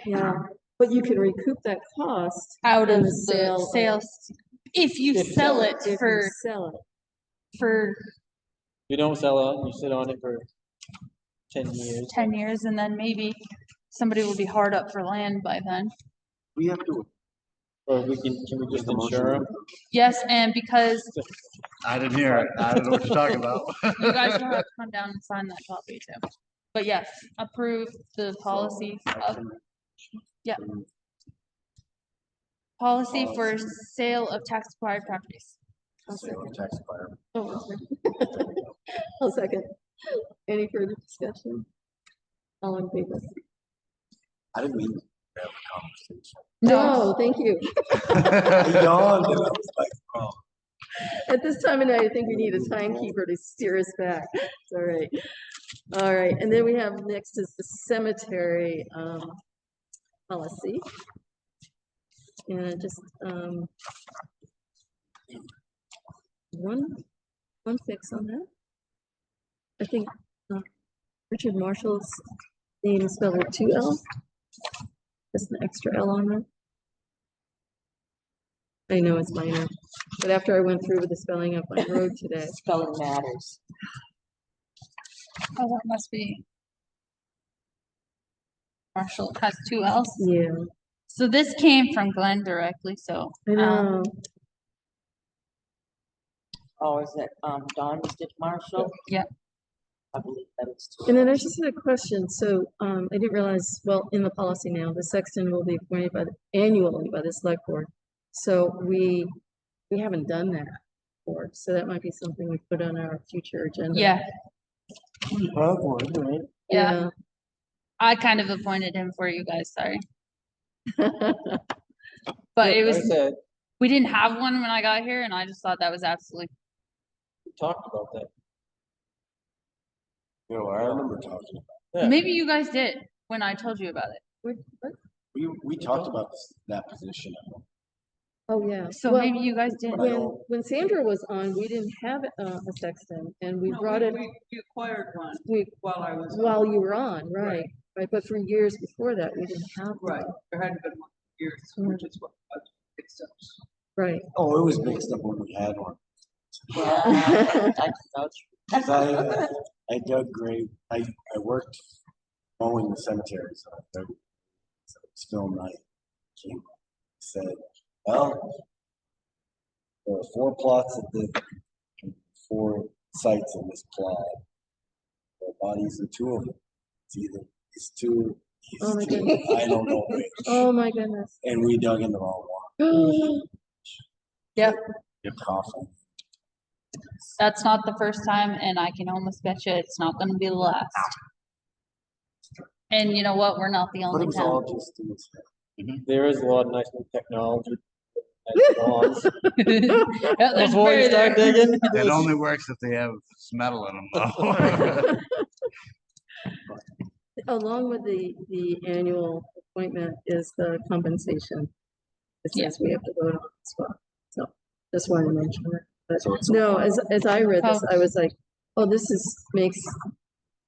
yeah, but you can recoup that cost. Out in of the the sale of- sales, if you If you sell sell it If you for, sell it. You don't sell it, you sit on it for 10 years. 10 years and then maybe somebody will be hard up for land by then. We have to Or can we just insure them? Yes, and because I didn't hear it. I don't know what you're talking about. you guys will have to come down and sign that copy too. But yes, approve the policy of, yeah. Policy for sale of tax acquired properties. Sale of tax acquired. Oh, I'll second. Any further discussion? All in favor? I didn't mean to have a conversation. No, thank you. I yawned and I was like, oh. At this time of night, I think we need a timekeeper to steer us back. It's all right. All right, and then we have next is the cemetery policy. And just one fix on that. I think Richard Marshall's name is spelled with 2 L's. Just an extra L on that. I know it's minor, but after I went through with the spelling of my road today. Spelling matters. Oh, that must be. Marshall has 2 L's. Yeah, So this came from Glenn directly, so. I know. Oh, is it, Don did Marshall? Yeah. I believe that is. And then I just had a question. So I didn't realize, well, in the policy now, the sexton will be appointed annually by the select board. So we haven't done that before. So that might be something we put on our future agenda. Yeah, We have one, right? yeah. I kind of appointed him for you guys, sorry. But it Like I was, said, we didn't have one when I got here and I just thought that was absolutely, we talked about that. You know, I remember talking about, Yeah. maybe you guys did when I told you about it. we talked about that position. Oh, yeah. So Well, maybe you guys did. when Sandra was on, we didn't have a sexton and we No, brought it We acquired one we, while I was. while you were on, right? Right, but for years before that, we didn't have one. Right, there hadn't been one for years, which is what I fixed up. Right. Oh, it was mixed up when we had one. Yeah, I can vouch. 'Cause I dug grave, I worked mowing the cemetery, so I dug, so it's Phil Knight came up, said, well, there are 4 plots at the 4 sites in this plot. The bodies of 2 of them. It's either these 2, Oh my these 2, goodness. I don't know which. Oh, my goodness. And we dug in the wrong one. Yep, Your coffin. that's not the first time and I can almost bet you it's not gonna be the last. And you know what? We're not the But only it was all town. just in his head. There is a lot of nice new technology. Nice lawns. Yeah, there's Before you very start there. digging. It only works if they have metal in them though. Along with the annual appointment is the compensation. It says we have to vote on as well. So just wanted to mention that. But no, as I read this, I was like, oh, this makes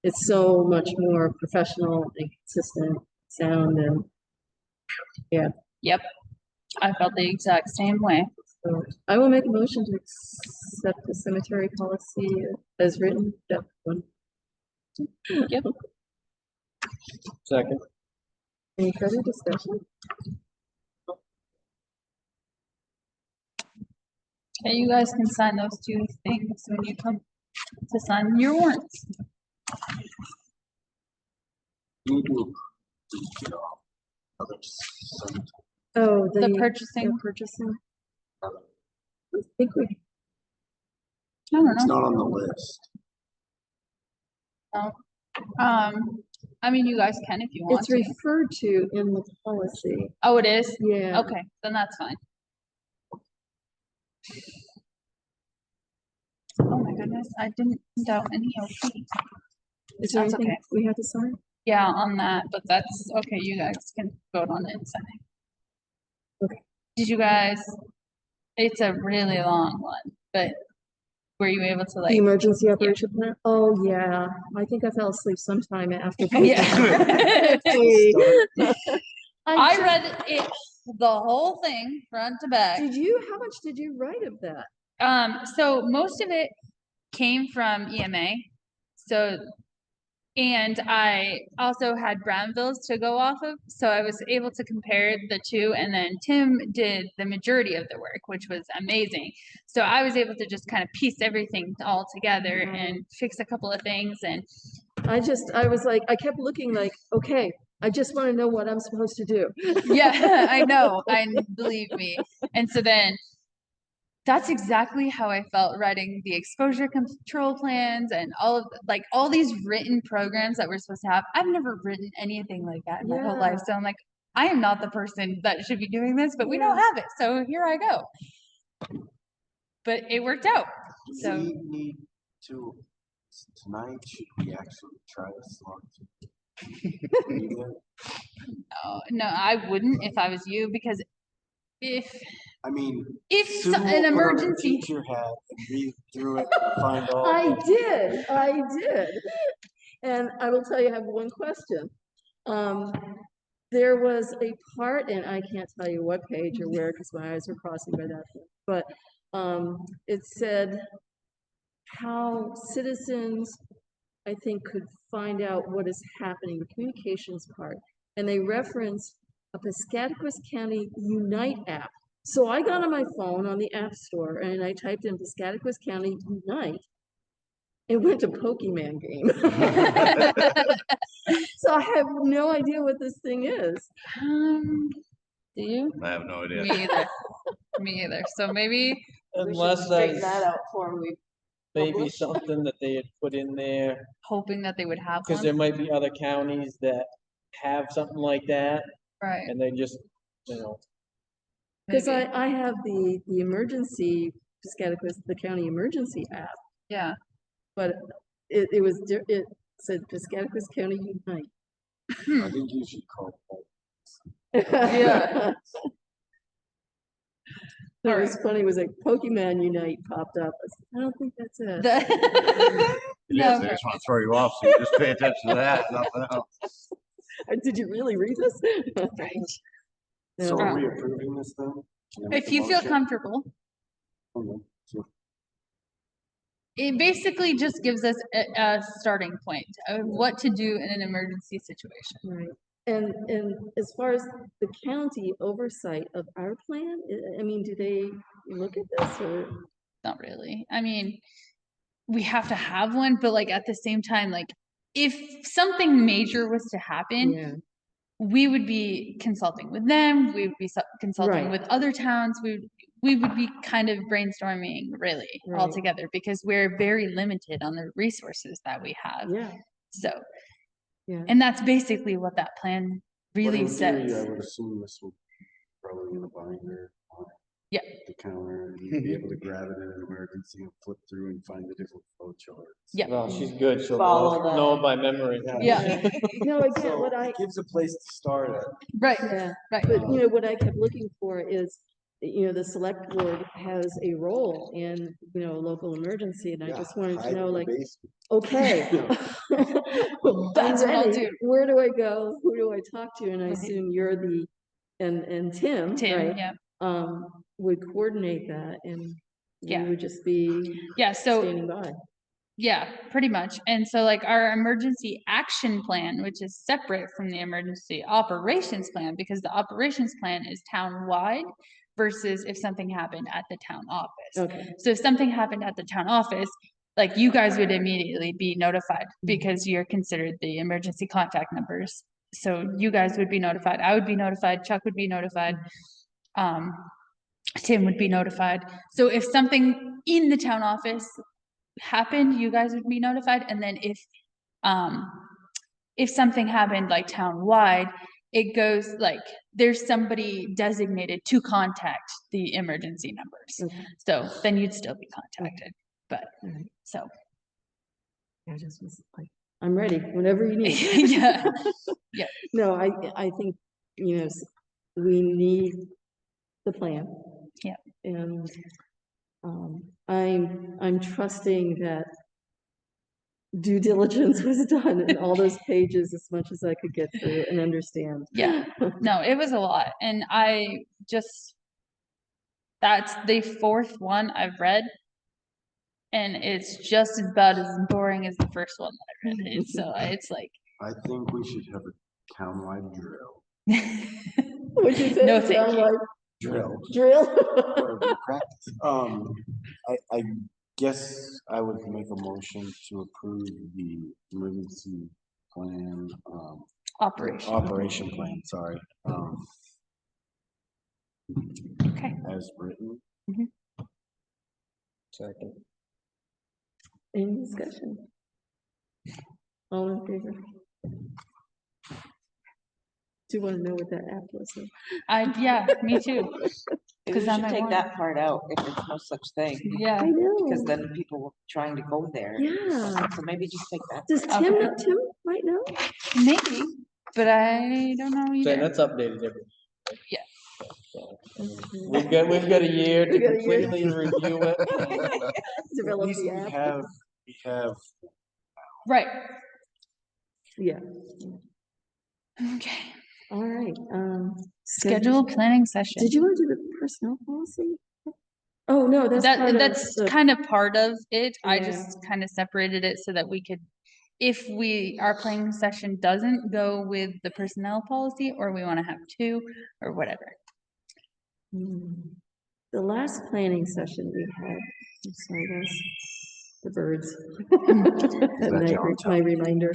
it so much more professional and consistent sound and Yep, I felt the exact same way. so I will make a motion to accept the cemetery policy as written. That one. Yep. Second. Any further discussion? Okay, you guys can sign those 2 things when you come to sign your warrants. You do, you know, other cemetery. Oh, The the purchasing, purchasing. I think we, I don't It's know. not on the list. I mean, you guys can if you want it's to. referred to in the policy. Oh, it is? Yeah. Okay, then that's fine. Oh my goodness, I didn't print out any OP. Is there That's anything okay. we have to sign? Yeah, on that, but that's, okay, you guys can vote on it and sign it. Okay. Did you guys, it's a really long one, but were you able to The like? emergency operation plan? Oh, yeah. I think I fell asleep sometime after. Yeah. I ju- read it, the whole thing, front to back. how much did you write of that? So most of it came from EMA. So And I also had Brownvilles to go off of, so I was able to compare the two, and then Tim did the majority of the work, which was amazing. So I was able to just kind of piece everything all together and fix a couple of things, and I was like, I kept looking like, okay, I just want to know what I'm supposed to do. yeah, I know, believe me. And so then that's exactly how I felt writing the exposure control plans and all of like all these written programs that we're supposed to have. I've never written anything like that in my whole life. So I'm like, I am not the person that should be doing this, but we don't have it. So here I go. But it worked out. So We need to, tonight, should we actually try this long? no, I wouldn't if I was you, because if I mean, if Sue so- will an put on her emergency teacher hat and read through it and find all. I did. And I will tell you, I have one question. There was a part, and I can't tell you what page or where, because my eyes were crossing by that point, but it said how citizens, I think, could find out what is happening, the communications part. And they referenced a Piscataquis County Unite app. So I got on my phone on the App Store and I typed in Piscataquis County Unite. It went to Pokemon game. So I have no idea what this thing is. do you? I have no idea. Me either. Me either. So maybe Unless Straighten that that's out before we maybe publish. something that they had put in there, hoping that they would have because there one. might be other counties that have something like that, Right. and they just, you know, Because Maybe. I have the emergency, Piscataquis, the county emergency app, Yeah. but it said Piscataquis County Unite. I think you should call. Yeah. It was funny, it was like Pokemon Unite popped up. I was like, I don't think that's it. Yes, No, they just want to throw you off, so you just pay attention to that, nothing else. Did you really read this? right. So No. are we approving this then? Can I make If a you feel motion? comfortable, Okay, so it basically just gives us a starting point of what to do in an emergency situation. Right. And as far as the county oversight of our plan, I mean, do they look at this or? Not really. I mean, we have to have one, but like at the same time, like if something major was to happen, Yeah. we would be consulting with them. We would be consulting Right. with other towns. We would be kind of brainstorming really all Right. together, because we're very limited on the resources that we have. Yeah. So, Yeah. and that's basically what that plan but really in theory, says. I would assume this would probably in a binder on Yeah. the counter, and you'd be able to grab it in an emergency and flip through and find the different flow charts. Yeah. well, she's good, she'll Follow know the- by memory. Yeah. No, again, So what I, it gives a place to start at. Right. yeah, Right. but what I kept looking for is, the select board has a role in, local emergency, and I Yeah, just wanted hide to know, in the like, basement. okay. That's I'm what I'll ready. do. Where do I go? Who do I talk to? And I Right. assume you're and Tim, Tim, right? yeah. Would coordinate that and we Yeah. would just be Yeah. So standing by. yeah, pretty much. And so like our emergency action plan, which is separate from the emergency operations plan, because the operations plan is town-wide versus if something happened at the town office. Okay. So if something happened at the town office, like you guys would immediately be notified because you're considered the emergency contact numbers. So you guys would be notified. I would be notified. Chuck would be notified. Tim would be notified. So if something in the town office happened, you guys would be notified. And then if something happened like town-wide, it goes like there's somebody designated to contact the emergency numbers. Okay. So then you'd still be contacted. But Alright. so I just was like, I'm ready, whenever you need. yeah. No, I think, we need the plan. Yeah. And I'm trusting that due diligence was done in all those pages as much as I could get through and understand. Yeah. No, it was a lot. And that's the fourth one I've read. and it's just about as boring as the first one that I read. And so it's like, I think we should have a townwide drill. What'd you say? No, thank Sound you. like Drill. drill? Or practice. I guess I would make a motion to approve the emergency plan, operation plan, sorry, Okay. as written. Second. Any discussion? All in favor? Do you want to know what that app was? Yeah, me too. Maybe 'Cause we that should might take want- that part out if there's no such thing, Yeah. I know. because then people were trying to go there. Yeah. So maybe just take that. Does Okay. Tim might know? Maybe, but I don't know Saying either. that's updated every. Yeah. So, we've got a year to We got a year. completely review it. At Develop least the we app. have, Right. Yeah. Okay. All right. Schedule planning session. Did you want to do the personnel policy? Oh, no, that's part of That's the- kind of part of it. I Yeah. just kind of separated it so that we could, if our planning session doesn't go with the personnel policy, or we want to have two, or whatever. The last planning session we had, I'm sorry, guys, the birds. At night, my reminder.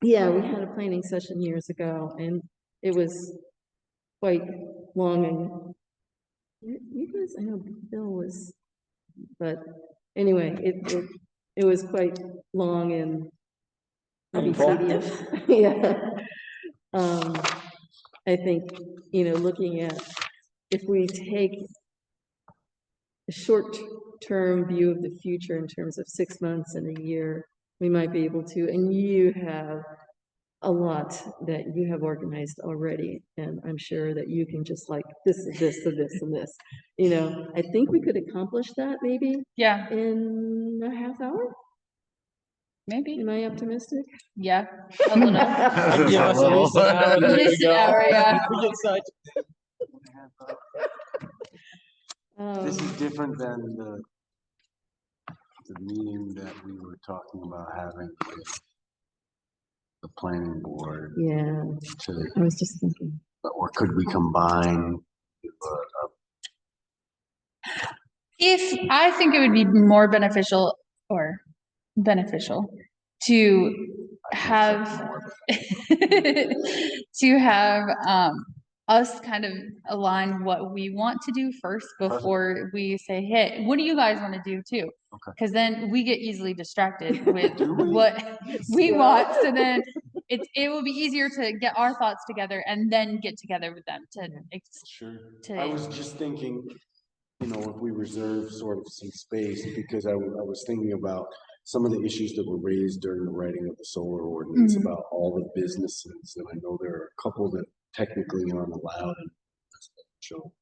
Yeah, we had a planning session years ago, and it was quite long, and you guys, I know Bill was, but anyway, it was quite long and maybe tedious. Yeah. I think, looking at, if we take a short-term view of the future in terms of 6 months and a year, we might be able to, and you have a lot that you have organized already, and I'm sure that you can just like, this and this and this and this. I think we could accomplish that maybe Yeah, in a half hour. maybe. Am I optimistic? Yeah, a little. Give us at least an hour At to least an go. hour, yeah. We get side- this is different than the meeting that we were talking about having with the planning board. Yeah, To, I was just thinking. or could we combine I think it would be more beneficial to have us kind of align what we want to do first before we say, hey, what do you guys want to do too? Okay. Because then we get easily distracted with Do we? what we want. So then it will be easier to get our thoughts together and then get together with them Sure. I was just thinking, if we reserve sort of some space, because I was thinking about some of the issues that were raised during the writing of the solar ordinance about all the businesses, and I know there are a couple that technically aren't allowed in residential.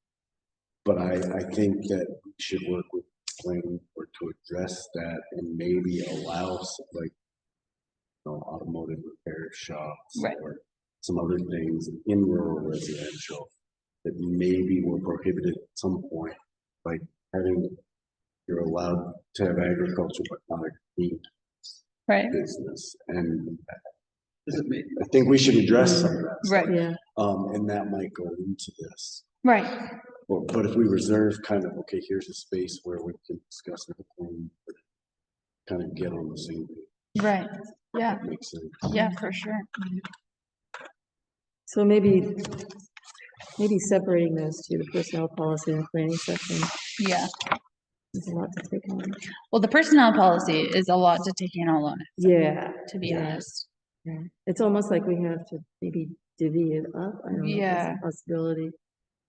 But I think that we should work with planning board to address that and maybe allow some, like, automotive repair shops Right. or some other things in rural residential that maybe were prohibited at some point, like you're allowed to have agriculture but not a green right. business. And Does it make? I think we should address some of that stuff. Right. Yeah, And that might go into this. Right. But if we reserve kind of, okay, here's a space where we can discuss everything, kind of get on the same page. Right. Yeah. That makes sense. Yeah, for sure. so maybe separating those two, the personnel policy and the planning section, Yeah. is a lot to take on. Well, the personnel policy is a lot to take in all on it, Yeah, to be Yeah. honest. yeah. It's almost like we have to maybe divvy it up. I don't know if Yeah. that's a possibility,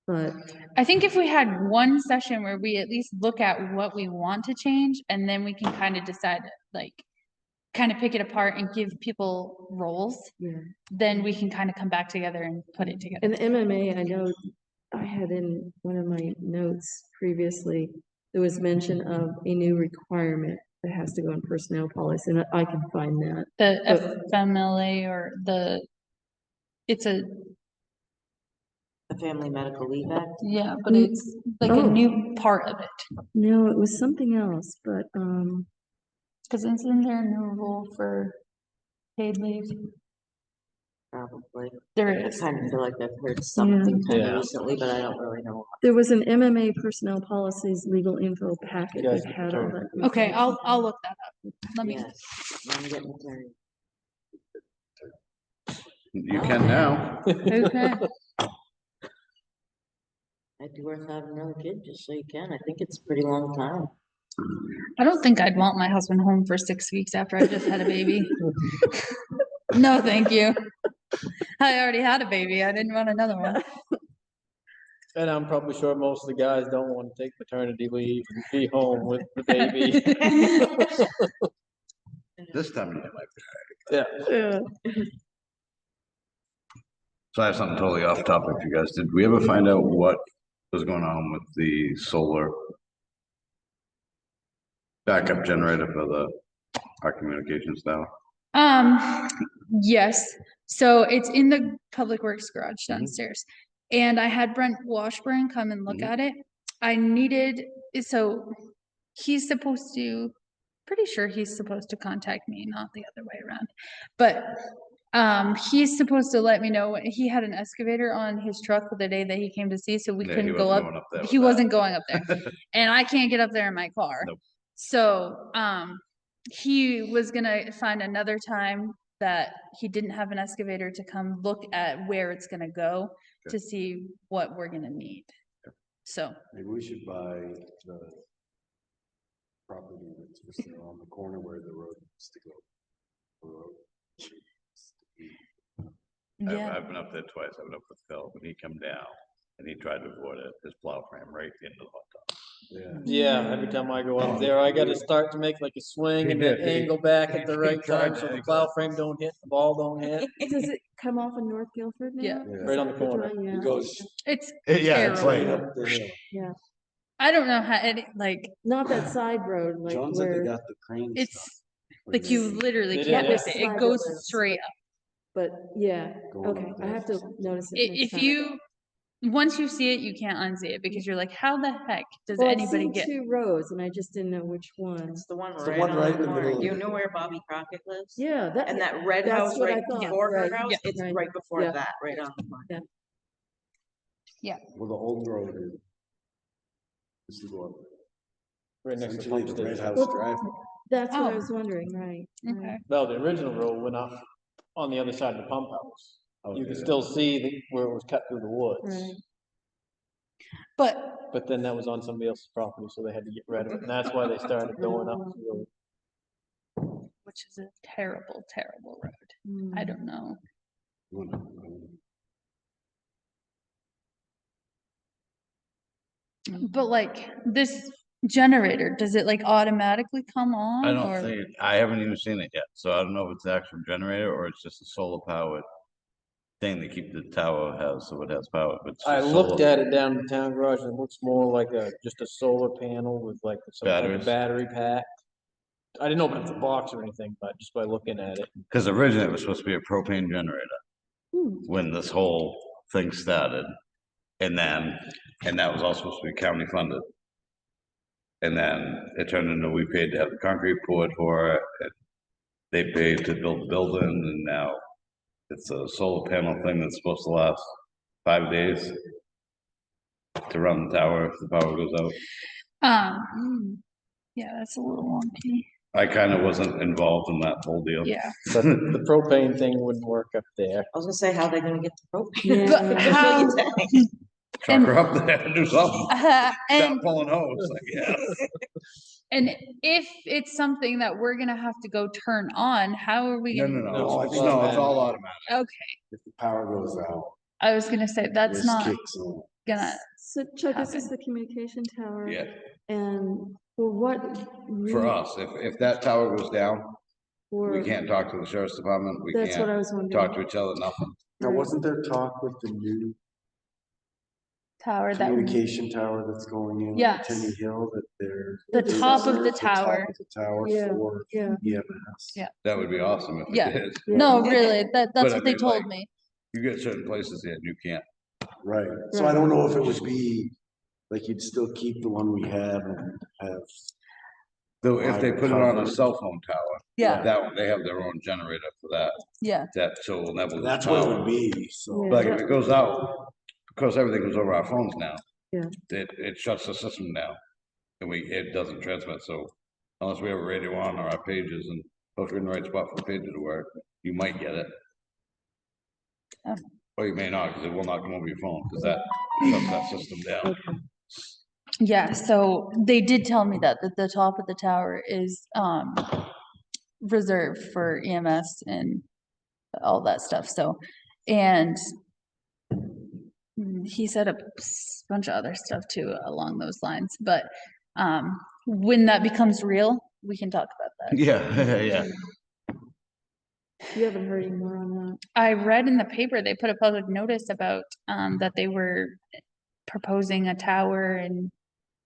but I think if we had one session where we at least look at what we want to change, and then we can kind of decide, like, kind of pick it apart and give people roles, yeah. then we can kind of come back together and put it together. And the MMA, I know I had in one of my notes previously, there was mention of a new requirement that has to go in personnel policy, and I can find that. The But- FMLA or it's a The Family Medical Leave Act. Yeah, but Mm. it's like Oh. a new part of it. No, it was something else, but, Because isn't there a new rule for paid leave? Probably. There I is. kind of feel like I've heard something kind Yeah. of recently, but I don't really know. there was an MMA personnel policies legal info packet You guys that can had all turn. that. Okay, information. I'll look that up. Let me. Yes, I'm getting tired. You can now. Okay. Might be worth having another kid just so you can. I think it's a pretty long time. I don't think I'd want my husband home for 6 weeks after I just had a baby. No, thank you. I already had a baby. I didn't want another one. And I'm probably sure most of the guys don't want to take paternity leave and be home with the baby. This time you might. Yeah. Yeah. So I have something totally off topic, you guys. Did we ever find out what was going on with the solar backup generator for our communications tower? Yes. So it's in the public works garage Mhm. downstairs. And I had Brent Washburn come and look Mhm. at it. I needed, so he's supposed to, pretty sure he's supposed to contact me, not the other way around. But he's supposed to let me know, he had an excavator on his truck the day that he came to see, so we Yeah, he couldn't go wasn't up. going up there with He that. wasn't going up there. And I can't get up there in my car. Nope. So, he was gonna find another time that he didn't have an excavator to come look at where it's gonna go to see what we're gonna need. So, Maybe we should buy the property that's for sale on the corner where the road used to go. The road. yeah, I've been up there twice. I went up with Phil, but he come down and he tried to avoid it, his plow frame right into the hot top. Yeah. Yeah, every time I go up there, I gotta start to make like a swing and then angle back at the right time so the plow frame don't hit, the ball don't hit. Does it come off of North Guilford now? Yeah. Is Right on that the corner. drawing? Yeah. It goes it's Yeah, it's like, terrible. up the hill. Yeah, I don't know how, like, not that side road, like John said they where, got the crane stuff. it's, like you literally It can't is. miss it. It goes straight up. but yeah, Going okay, up I there. have to notice it next If time. you, once you see it, you can't unsee it because you're like, how the heck does Well, I've anybody seen get? 2 rows and I just didn't know which one. It's the one It's the right one on right the in the corner. middle. You know where Bobby Crockett lives? Yeah, that. And that red that's house what I right thought, before her right, house, it's right. right before Yeah. that, right on the corner. Well, the old road is. This is what. Right next to the Essentially pump the Red station. House Drive. That's what I Oh. was wondering, right? Okay. right. Well, the original road went up on the other side of the pump house. You can still see where it was cut through the woods. Right. But then that was on somebody else's property, so they had to get rid of it. And that's why they started going up the road. Which is a terrible, terrible road. Hmm. I don't know. But like this generator, does it like automatically come on? I don't or- think, I haven't even seen it yet, so I don't know if it's the actual generator or it's just a solar powered thing that keep the tower has, so it has power, but it's I just looked solar. at it down in the town garage and it looks more like just a solar panel with like some type of Batteries. battery pack. I didn't open up the box or anything, but just by looking at it. Cause originally it was supposed to be a propane generator Hmm. when this whole thing started. And that was all supposed to be county funded. And then it turned into, we paid to have the concrete poured for it. And they paid to build the building and now it's a solar panel thing that's supposed to last 5 days to run the tower if the power goes out. Yeah, that's a little wonky. I kind of wasn't involved in that whole deal. Yeah. But the propane thing wouldn't work up there. I was gonna say, how are they gonna get the propane? Yeah. But To fill how- your tank? Truck her up there and do something. Stop And pulling hose, like, yeah. and if it's something that we're gonna have to go turn on, how are we No, gonna? no, No, no, it's it's all automatic. automatic. Okay, If the power goes out, I was gonna say that's this not kicks on. gonna. So Chuck, this is happen. the communication tower. Yeah, And for what? for us, if that tower goes down, we for- can't talk to the sheriff's department, we That's what I can't was wondering. talk to each other, nothing. Now, Right. wasn't there talk with the new Tower that, communication tower that's going in? Yes. Tenny Hill, that the they top of the reserved tower. top of the tower Yeah, for yeah. EMS. Yeah. That would be awesome if Yeah. it did. Yeah. No, really, that's But I what they mean, told like- me. You get certain places that you can't Right, so I don't know if it would be, like, you'd still keep the one we have and have, Though if they put it on a cell phone tower, Yeah. that one, they have their own generator for that, Yeah. so we'll never lose that's what it power. would be, so. Yeah. Like if it goes out, because everything goes over our phones now. Yeah. It shuts the system down and it doesn't transmit, so unless we have a radio on or our pages and if we're in the right spot for the pages to work, you might get it. Oh. Or you may not, because it will not come over your phone, because that shuts that system down. Yeah, so they did tell me that the top of the tower is reserved for EMS and all that stuff, so, and he said a bunch of other stuff too along those lines, but when that becomes real, we can talk about that. Yeah, yeah. You haven't heard any more on that. I read in the paper, they put a public notice about that they were proposing a tower and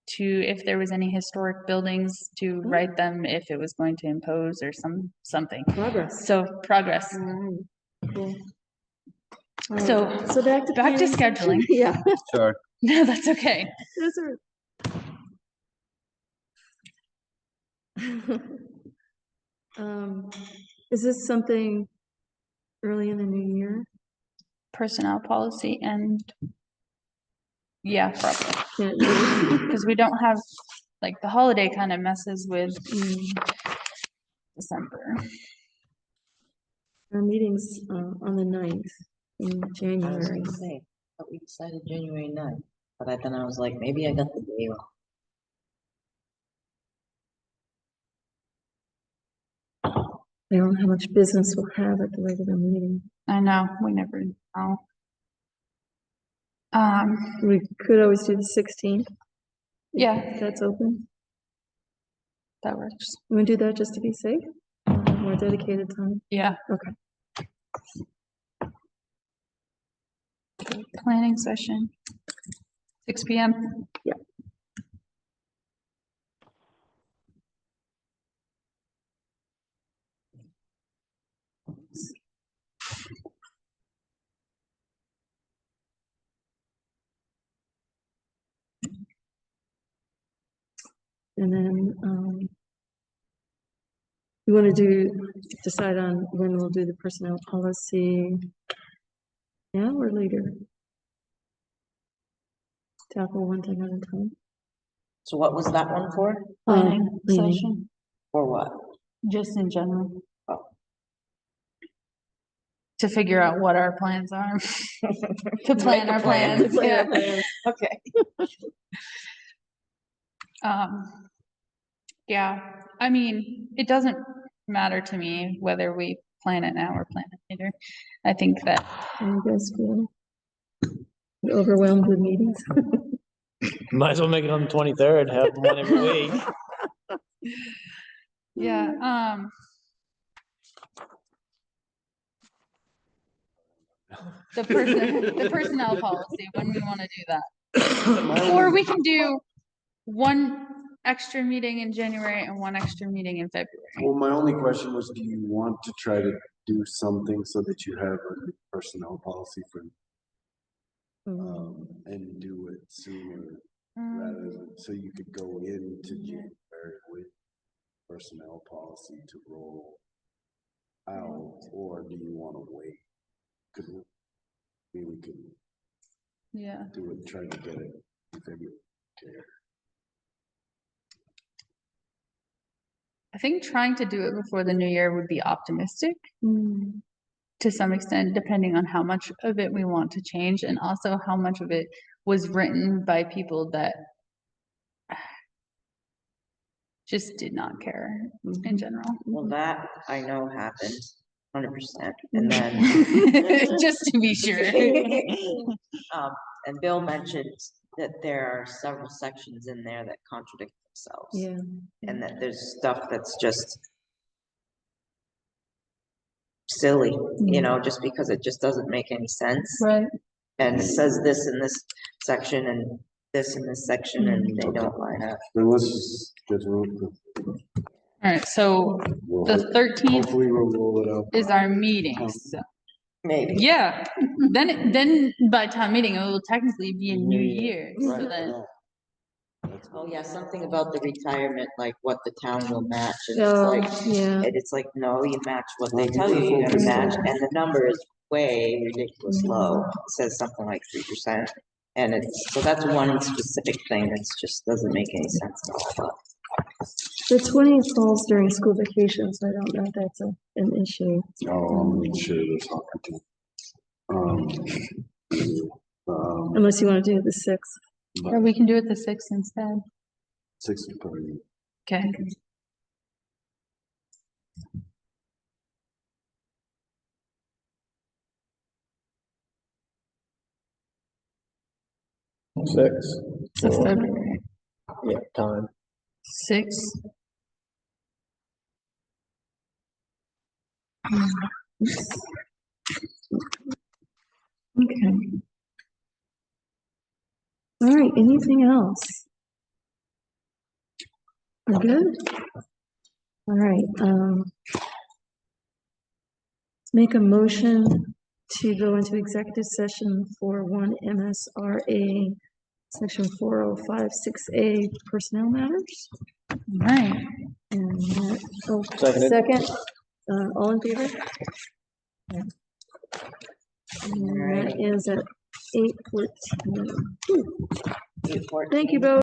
to, if there was any historic buildings, to write them if it was going to impose or something. Progress. So progress. All right, cool. All right, So so back to back to planning. scheduling. Yeah. Sure. No, that's okay. Those are. Is this something early in the new year? Personnel policy and yeah, probably. Can't do Because we don't have, like, the holiday kind of messes with December. Our meeting's on the 9th in I was January. gonna say, but we decided January 9th, but then I was like, maybe I got the day wrong. I don't know how much business we'll have at the regular meeting. I know, we never know. We could always do the 16th. Yeah. If that's open. That works. We want to do that just to be safe? More dedicated time. Yeah. Okay. Planning session, 6 p.m. Yeah. And then, you want to decide on when we'll do the personnel policy now or later? Tackle one thing at a time. So what was that one for? Planning Planning. session, For what? just in general. Oh. To figure out what our plans are. To plan Make a our plan. plans, Plan yeah. our plans. Okay. Yeah, I mean, it doesn't matter to me whether we plan it now or plan it later. I think that, How you guys feel? You're overwhelmed with meetings? Might as well make it on the 23rd, have one every week. yeah, the personnel policy, when we want to do that. Or we can do one extra meeting in January and one extra meeting in February. Well, my only question was, do you want to try to do something so that you have a personnel policy for, and do it sooner rather than, so you could go into January with personnel policy to roll out, or do you want to wait? Could we could Yeah. do it, try to get it in February. I think trying to do it before the new year would be optimistic to some extent, depending on how much of it we want to change and also how much of it was written by people that just did not care in general. Well, that I know happened, 100%. And then, Just to be sure. and Bill mentioned that there are several sections in there that contradict themselves. Yeah. And that there's stuff that's just silly, you know, just because it just doesn't make any sense. Right. And it says this in this section and this in this section, and they don't line up. Then let's just get through All right, so we'll the 13th hopefully we'll roll it out. is our meeting, so Maybe. Yeah, then by town meeting, it will technically be a new New year. year, so Right, then, yeah. Oh, yeah, something about the retirement, like what the town will match, and it's Oh, like, yeah. and it's like, no, you match what they tell you you're gonna match, and the number is way ridiculous low. It says something like 3%. And it's, so that's one specific thing that's just doesn't make any sense at all, but. The 20th falls during school vacation, so I don't know if that's an issue. Oh, I'm gonna share this hockey team. Unless you want to do the 6th. or we can do it the 6th instead. 6:30. Okay. Six. So February Yeah, time. 6th. Okay. All right, anything else? We're good? All right, make a motion to go into executive session for 1 MSRA, section 4056A, personnel matters. Right. And that, oh, Seconded. second, all in favor? Yeah. And that is at 8:14. Thank you both.